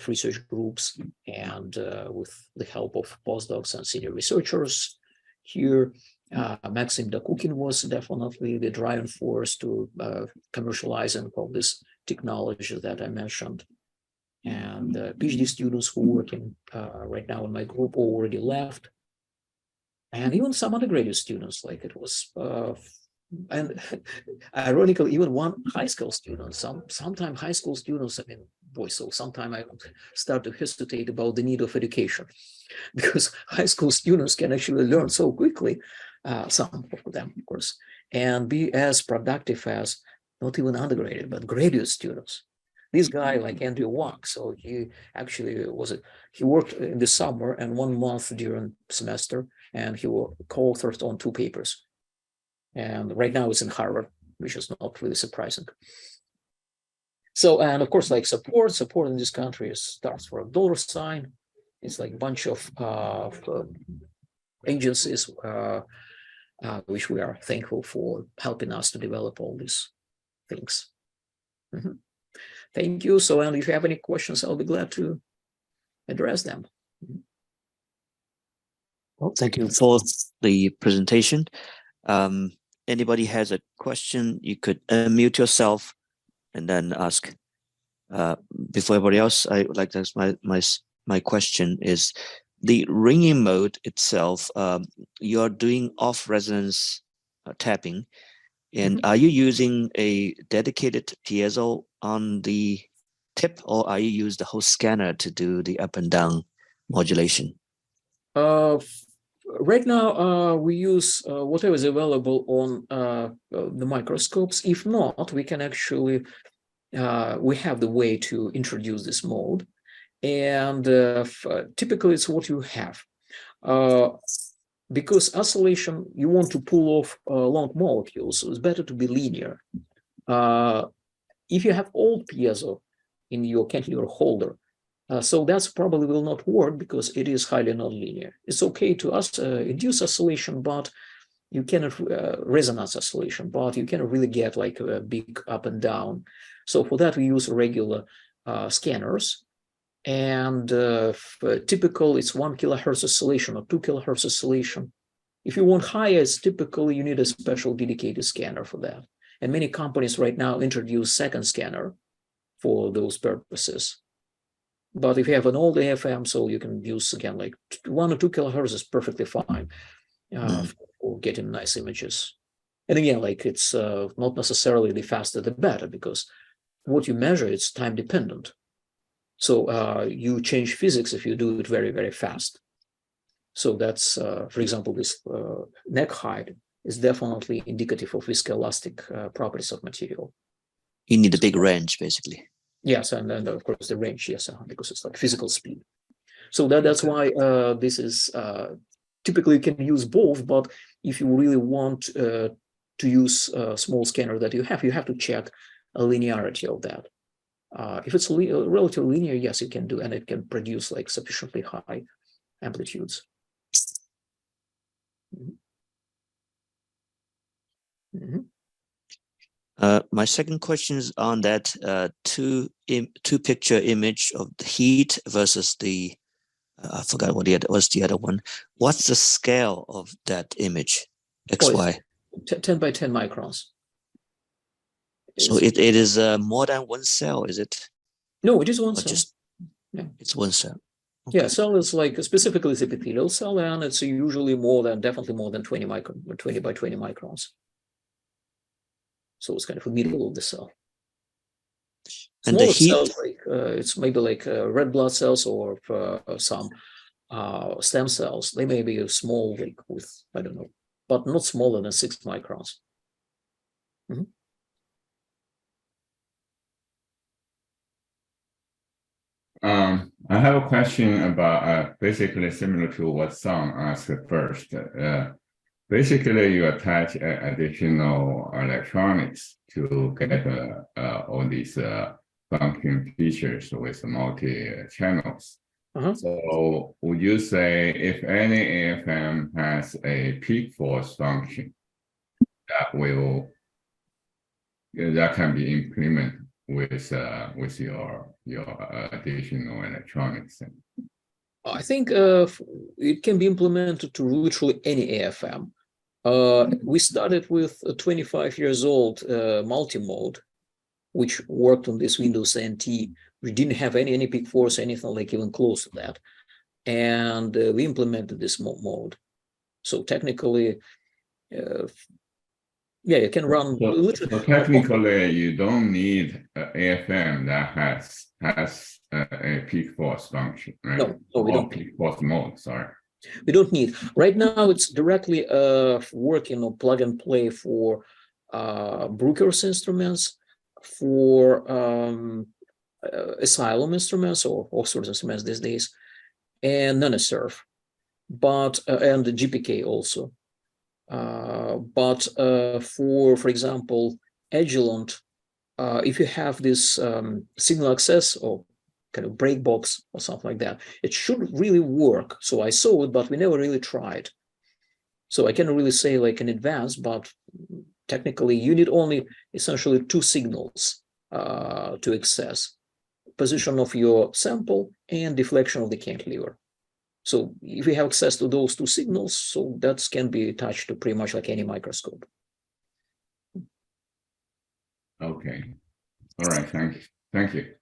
research groups, and with the help of postdocs and senior researchers. Here, Maxim Dakukin was definitely the driving force to commercializing of this technology that I mentioned. And PhD students who are working right now in my group already left. And even some undergraduate students, like it was, and ironically, even one high school student, sometimes high school students, I mean, boy, so sometimes I start to hesitate about the need of education, because high school students can actually learn so quickly, some of them, of course, and be as productive as not even undergraduate, but graduate students. This guy, like Andrew Wang, so he actually he worked in the summer and 1 month during semester, and he co-authored on 2 papers. And right now it's in Harvard, which is not really surprising. So, and of course, like support in this country starts for $. It's like a bunch of agencies which we are thankful for helping us to develop all these things. Mm-hmm. Thank you. So, and if you have any questions, I'll be glad to address them. Well, thank you for the presentation. Anybody has a question, you could unmute yourself and then ask. Before everybody else, I would like to ask my question is, the ringing mode itself, you're doing off resonance tapping, and are you using a dedicated piezo on the tip, or are you use the whole scanner to do the up and down modulation? Right now, we use whatever is available on the microscopes. If not, we can actually, we have the way to introduce this mode. And typically, it's what you have. Because oscillation, you want to pull off long molecules, so it's better to be linear. If you have old piezo in your cantilever holder, so that's probably will not work, because it is highly nonlinear. It's okay to induce oscillation, but you cannot resonance oscillation, but you cannot really get like a big up and down. So for that, we use regular scanners. And typical, it's 1 kilohertz oscillation or 2 kilohertz oscillation. If you want higher, it's typically you need a special dedicated scanner for that. And many companies right now introduce second scanner for those purposes. But if you have an old AFM, so you can use again like 1 or 2 kilohertz is perfectly fine for getting nice images. And again, like it's not necessarily the faster the better, because what you measure, it's time dependent. So you change physics if you do it very fast. So that's, for example, this neck height is definitely indicative of viscoelastic properties of material. You need a big range, basically. Yes, and then of course the range, yes, because it's like physical speed. So that's why this is typically you can use both, but if you really want to use a small scanner that you have to check a linearity of that. If it's relatively linear, yes, you can do, and it can produce like sufficiently high amplitudes. My second question is on that two picture image of the heat versus the I forgot what was the other one. What's the scale of that image? XY. 10 by 10 microns. So it is more than one cell, is it? No, it is one Or cell. just it's one cell. Okay. Yeah, cell is like specifically the epithelial cell, and it's usually definitely more than 20 by 20 microns. So it's kind of the middle of the cell. And the heat cells, like it's maybe like red blood cells or some stem cells. They may be small, like with, I don't know, but not smaller than 6 microns. I have a question about basically similar to what Sam asked first. Basically, you attach additional electronics to get all these function features with multi-channels. So would you say if any AFM has a peak force function that can be implemented with your additional electronics? I think it can be implemented to literally any AFM. We started with a 25 years old multi-mode, which worked on this Windows NT. We didn't have any peak force, anything like even close to that. And we implemented this mode. So technically, yeah, you can run. So technically, you don't need AFM that has a peak force function, right? No, we don't. Peak force mode, sorry. We don't need. Right now, it's directly working on plug and play for Bruker's instruments, for Asylum instruments, or all sorts of instruments these days, and NanoSurf, but and the GPK also. But for example, Agilent, if you have this signal access or kind of break box or something like that, it should really work. So I saw it, but we never really tried. So I cannot really say like in advance, but technically you need only essentially 2 signals to access: position of your sample and deflection of the cantilever. So if we have access to those 2 signals, so that can be attached to pretty much like any microscope. Okay. All right. Thank you.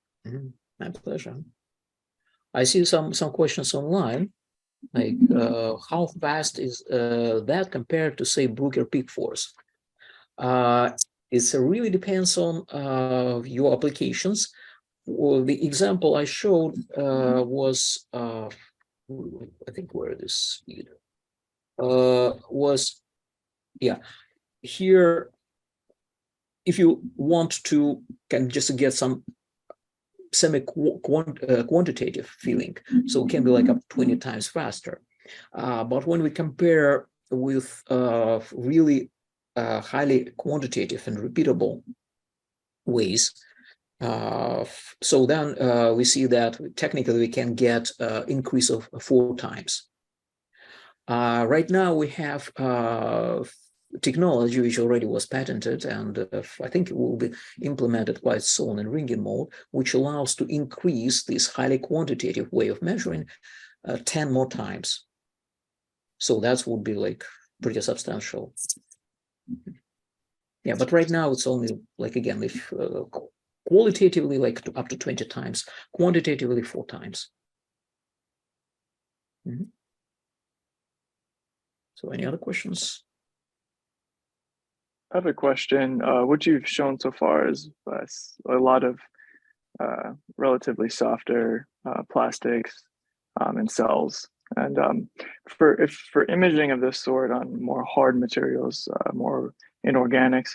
My pleasure. I see some questions online, like how fast is that compared to, say, Bruker peak force? It really depends on your applications. Well, the example I showed was I think where this speed was, yeah, here. If you want to just get some quantitative feeling, so it can be like up 20 times faster. But when we compare with really highly quantitative and repeatable ways, so then we see that technically we can get increase of 4 times. Right now we have technology which already was patented, and I think it will be implemented quite soon in ringing mode, which allows to increase this highly quantitative way of measuring 10 more times. So that would be like pretty substantial. Yeah, but right now it's only like, again, if qualitatively like up to 20 times, quantitatively 4 times. So any other questions? I have a question. What you've shown so far is a lot of relatively softer plastics and cells. And for imaging of this sort on more hard materials, more inorganics,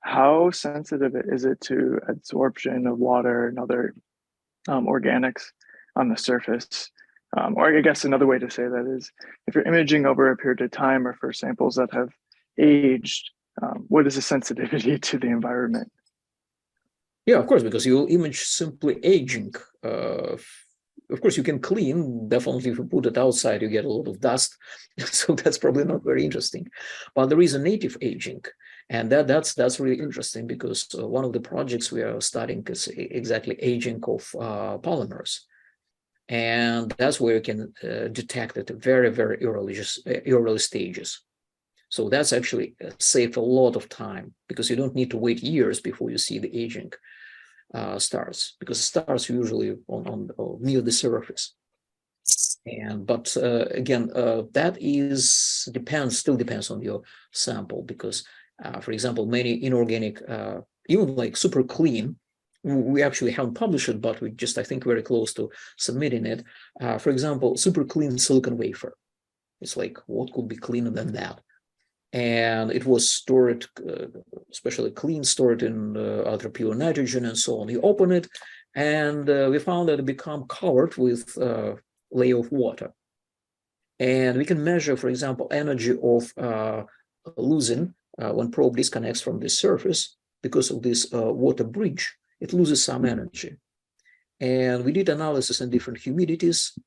how sensitive is it to absorption of water and other organics on the surface? Or I guess another way to say that is, if you're imaging over a period of time or for samples that have aged, what is the sensitivity to the environment? Yeah, of course, because you'll image simply aging. Of course, you can clean. Definitely, if you put it outside, you get a lot of dust. So that's probably not very interesting. But there is a native aging. And that's really interesting, because one of the projects we are studying is exactly aging of polymers. And that's where you can detect at very, very early stages. So that's actually save a lot of time, because you don't need to wait years before you see the aging stars, because stars usually on near the surface. But again, that still depends on your sample, because for example, many inorganic, even like super clean, we actually haven't published it, but we just, I think, very close to submitting it. For example, super clean silicon wafer. It's like, what could be cleaner than that? And it was stored, especially clean, stored in other pure nitrogen and so on. You open it, and we found that it became covered with a layer of water. And we can measure, for example, energy of losing when probe disconnects from the surface. Because of this water bridge, it loses some energy. And we did analysis in different humidities,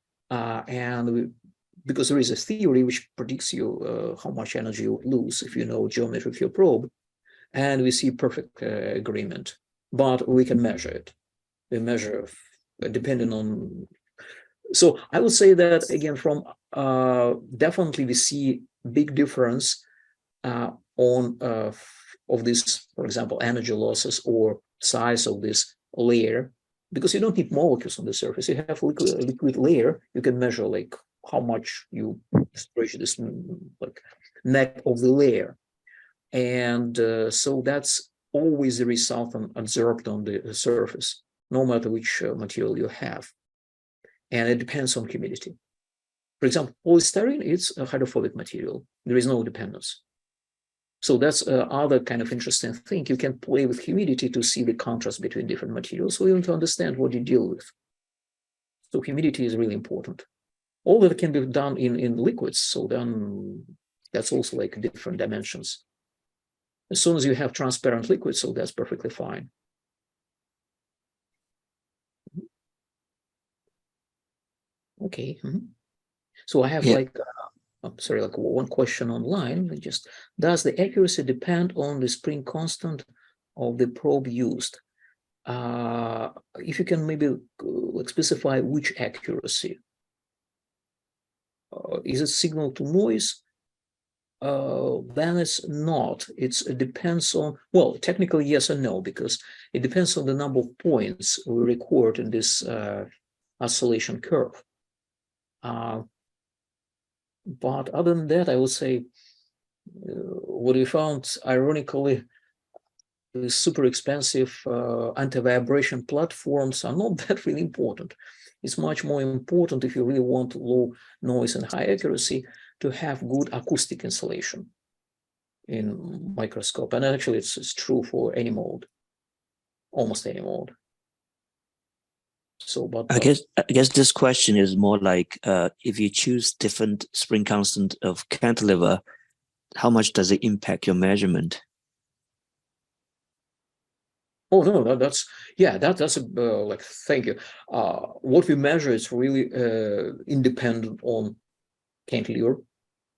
because there is a theory which predicts you how much energy you lose if you know geometry of your probe, and we see perfect agreement. But we can measure it. We measure depending on. So I would say that again, from definitely we see big difference on of this, for example, energy losses or size of this layer, because you don't need molecules on the surface. You have liquid layer. You can measure like how much you stretch this like neck of the layer, and so that's always the result observed on the surface, no matter which material you have, and it depends on humidity. For example, polystyrene, it's a hydrophobic material. There is no dependence. So that's other kind of interesting thing. You can play with humidity to see the contrast between different materials, so you want to understand what you deal with. So humidity is really important. All that can be done in liquids, so then that's also like different dimensions. As soon as you have transparent liquids, so that's perfectly fine. Okay. So I have like one question online. Just, does the accuracy depend on the spring constant of the probe used? If you can maybe specify which accuracy. Is it signal to noise? Then it's not. It depends on, well, technically yes and no, because it depends on the number of points we record in this oscillation curve. But other than that, I would say what we found, ironically, the super expensive anti-vibration platforms are not that really important. It's much more important, if you really want low noise and high accuracy, to have good acoustic insulation in microscope. And actually, it's true for any mode, almost any mode. So, but I guess this question is more like if you choose different spring constant of cantilever, how much does it impact your measurement? Oh no, that's like, thank you. What we measure is really independent on cantilever,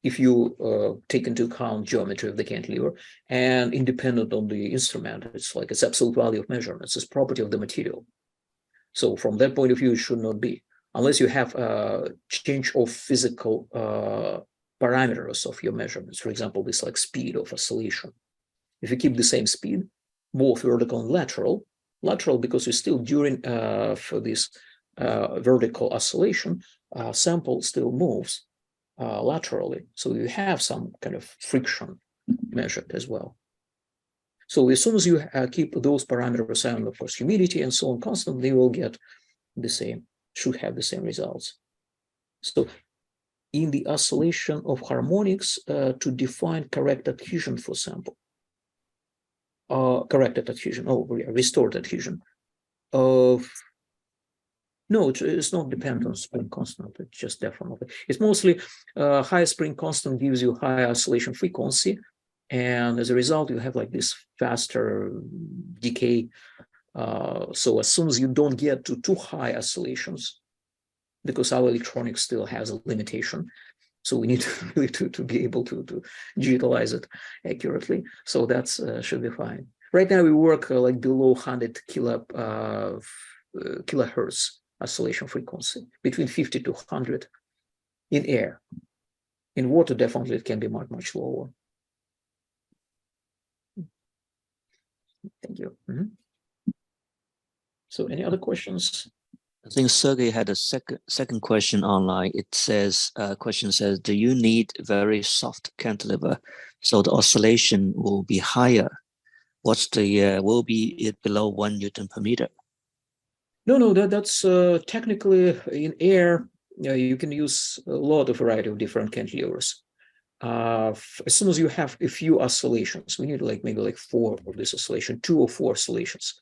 if you take into account geometry of the cantilever, and independent on the instrument. It's like its absolute value of measurements, it's property of the material. So from that point of view, it should not be, unless you have a change of physical parameters of your measurements. For example, this like speed of oscillation. If you keep the same speed, both vertical and lateral because you're still during for this vertical oscillation, sample still moves laterally. So you have some kind of friction measured as well. So as soon as you keep those parameters and of course humidity and so on constant, they will get the same, should have the same results. So in the oscillation of harmonics, to define correct adhesion for sample, corrected adhesion, restored adhesion. No, it's not dependent on spring constant. It's just definitely. It's mostly higher spring constant gives you higher oscillation frequency, and as a result, you have like this faster decay. So as soon as you don't get to too high oscillations, because our electronics still has a limitation, so we need to really to be able to digitalize it accurately. So that's should be fine. Right now we work like below 100 kilohertz oscillation frequency, between 50 to 100 in air. In water, definitely it can be much lower. Thank you. So any other questions? I think Sergey had a second question online. It says, question says, do you need very soft cantilever so the oscillation will be higher? What's the, will be it below 1 Newton per meter? No, that's technically in air, you can use a lot of variety of different cantilevers. As soon as you have a few oscillations, we need like maybe like 4 of this oscillation, 2 or 4 oscillations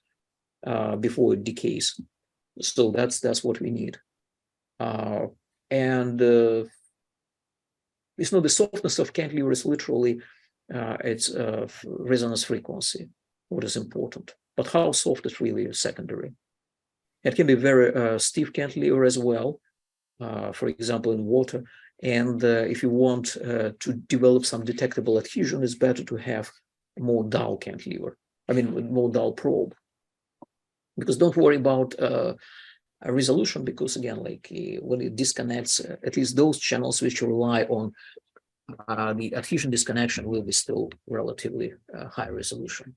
before it decays. So that's what we need. And it's not the softness of cantilever is literally its resonance frequency, what is important. But how soft is really secondary. It can be very stiff cantilever as well, for example, in water. And if you want to develop some detectable adhesion, it's better to have more dull cantilever. I mean, more dull probe. Because don't worry about a resolution, because again, like when it disconnects, at least those channels which rely on the adhesion disconnection will be still relatively high resolution.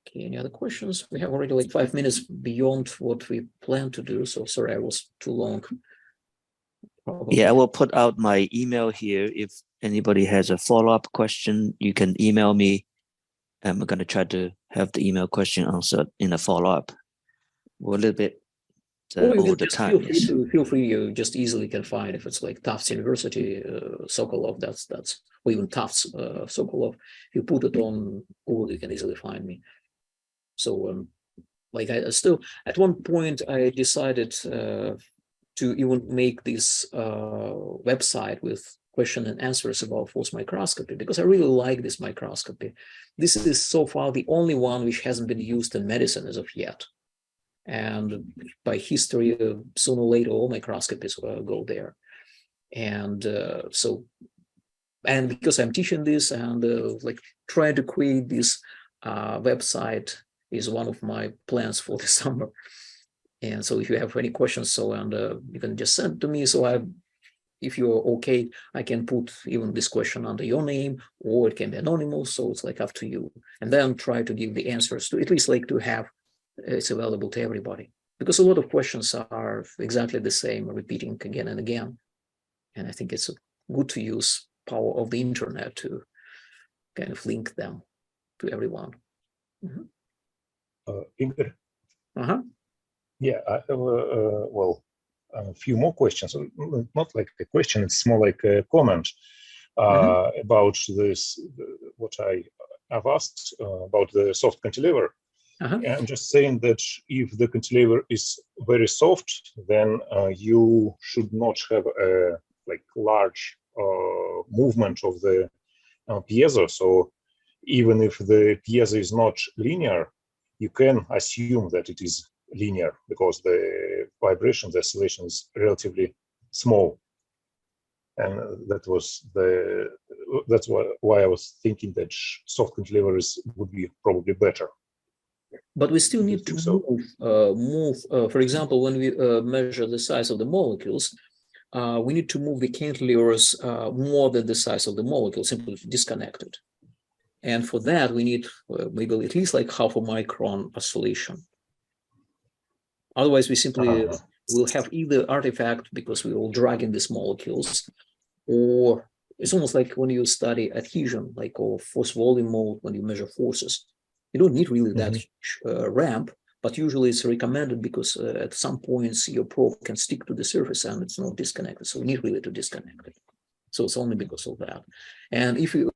Okay, any other questions? We have already like 5 minutes beyond what we planned to do, so sorry I was too long. Probably. Yeah, I will put out my email here. If anybody has a follow-up question, you can email me. I'm going to try to have the email question answered in a follow-up. We're a little bit over the time. Feel free, you just easily can find if it's like Tufts University, Sokolov, that's or even Tufts, Sokolov. If you put it on Google, you can easily find me. So like I still, at one point I decided to even make this website with question and answers about force microscopy, because I really like this microscopy. This is so far the only one which hasn't been used in medicine as of yet. And by history, sooner or later, all microscopies go there. And and because I'm teaching this and like trying to create this website is one of my plans for the summer. And so if you have any questions, you can just send to me. So if you're okay, I can put even this question under your name, or it can be anonymous. So it's like up to you. And then try to give the answers to at least like to have it's available to everybody, because a lot of questions are exactly the same, repeating again and again. And I think it's good to use power of the internet to kind of link them to everyone. Igor? Yeah, I have a few more questions. Not like a question, it's more like a comment about this, what I have asked about the soft cantilever. I'm just saying that if the cantilever is very soft, then you should not have a like large movement of the piezo. So even if the piezo is not linear, you can assume that it is linear because the vibration, the oscillation is relatively small. And that's why I was thinking that soft cantilever would be probably better. But we still need to move. For example, when we measure the size of the molecules, we need to move the cantilevers more than the size of the molecule, simply disconnected. And for that, we need maybe at least like 0.5 micron oscillation. Otherwise, we simply will have either artifact because we will drag in these molecules, or it's almost like when you study adhesion, like or force volume mode, when you measure forces. You don't need really that ramp, but usually it's recommended because at some points your probe can stick to the surface and it's not disconnected. So we need really to disconnect it. So it's only because of that. And if you,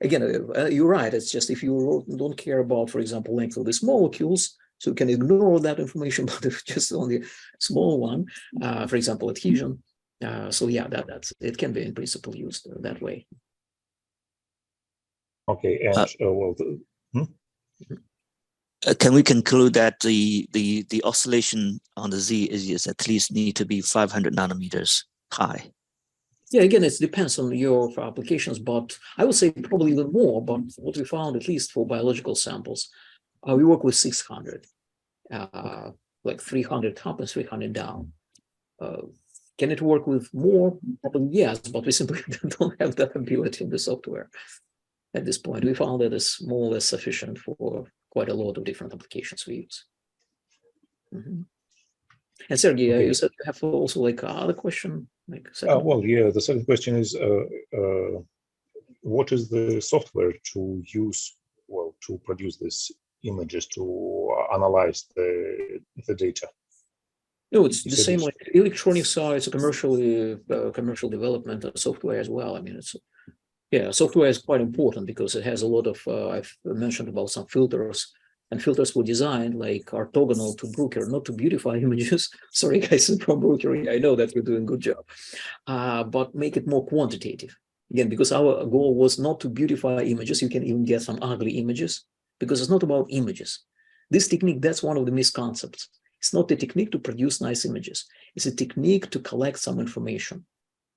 again, you're right. It's just if you don't care about, for example, length of these molecules, so you can ignore that information, but if just on the small one, for example, adhesion. So yeah, that's it can be in principle used that way. Okay, and well, can we conclude that the oscillation on the Z is at least need to be 500 nanometers high? Yeah, again, it depends on your applications, but I would say probably even more. But what we found, at least for biological samples, we work with 600, like 300 up and 300 down. Can it work with more? Probably yes, but we simply don't have that ability in the software at this point. We found that it's more or less sufficient for quite a lot of different applications we use. And Sergey, okay. you said you have also like other question? Like well, yeah, the second question is, what is the software to use, well, to produce these images, to analyze the data? No, it's the same like electronics are, it's a commercial development software as well. I mean, it's, yeah, software is quite important because it has a lot of, I've mentioned about some filters, and filters were designed like orthogonal to Brooker, not to beautify images. Sorry, guys, from Brooker, I know that you're doing a good job, but make it more quantitative. Again, because our goal was not to beautify images. You can even get some ugly images because it's not about images. This technique, that's one of the misconceptions. It's not a technique to produce nice images. It's a technique to collect some information,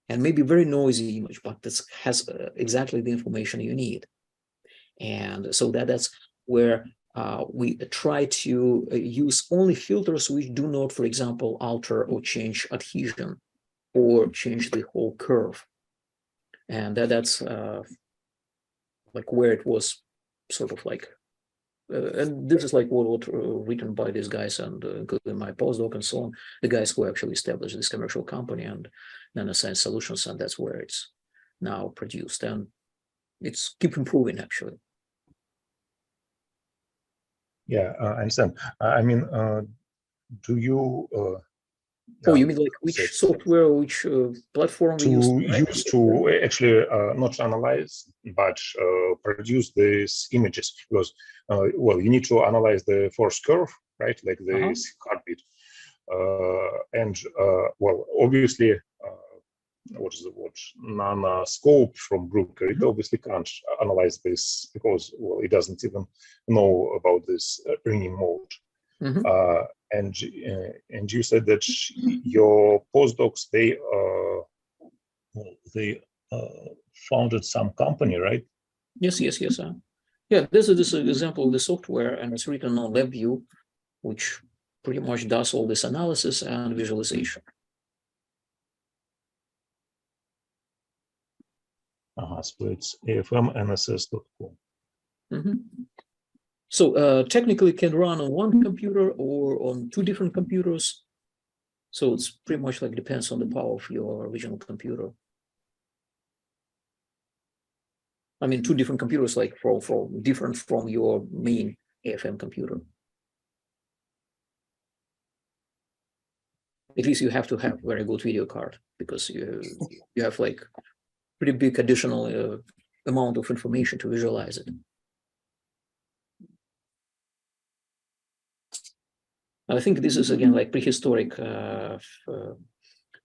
and maybe very noisy image, but this has exactly the information you need. And so that's where we try to use only filters which do not, for example, alter or change adhesion or change the whole curve. And that's like where it was sort of like, and this is like what written by these guys, and including my postdoc and so on, the guys who actually established this commercial company and Nanoscience Solutions, and that's where it's now produced, and it's keep improving actually. Yeah, I understand. I mean, do you? Oh, you mean like which software, which platform we use to actually not analyze but produce these images? Because well, you need to analyze the force curve, right? Like this heartbeat, and well, obviously, what is the word? Nanoscope from Brooker. It obviously can't analyze this because, well, it doesn't even know about this ringing mode. And you said that your postdocs, they founded some company, right? Yes. Yeah, this is an example of the software, and it's written on LabVIEW, which pretty much does all this analysis and visualization. So it's afm-nss.com. So technically it can run on one computer or on two different computers. So it's pretty much like depends on the power of your original computer. I mean, two different computers, like from different from your main AFM computer. At least you have to have very good video card because you have like pretty big additional amount of information to visualize it. I think this is again like prehistoric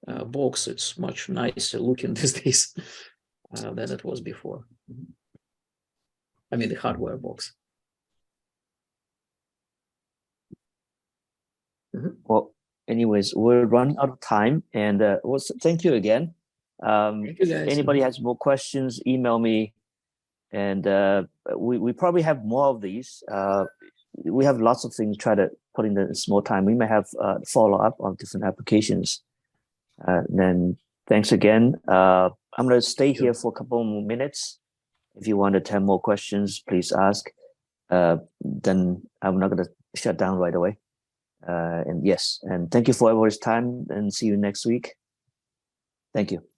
box. It's much nicer looking these days than it was before. I mean, the hardware box. Well, anyways, we're running out of time, and thank you again. Thank you guys. Anybody has more questions, email me, and we probably have more of these. We have lots of things to try to put in the small time. We may have follow-up on different applications. Then thanks again. I'm going to stay here for a couple more minutes. If you want to have more questions, please ask. Then I'm not going to shut down right away. And yes, and thank you for everyone's time, and see you next week. Thank you.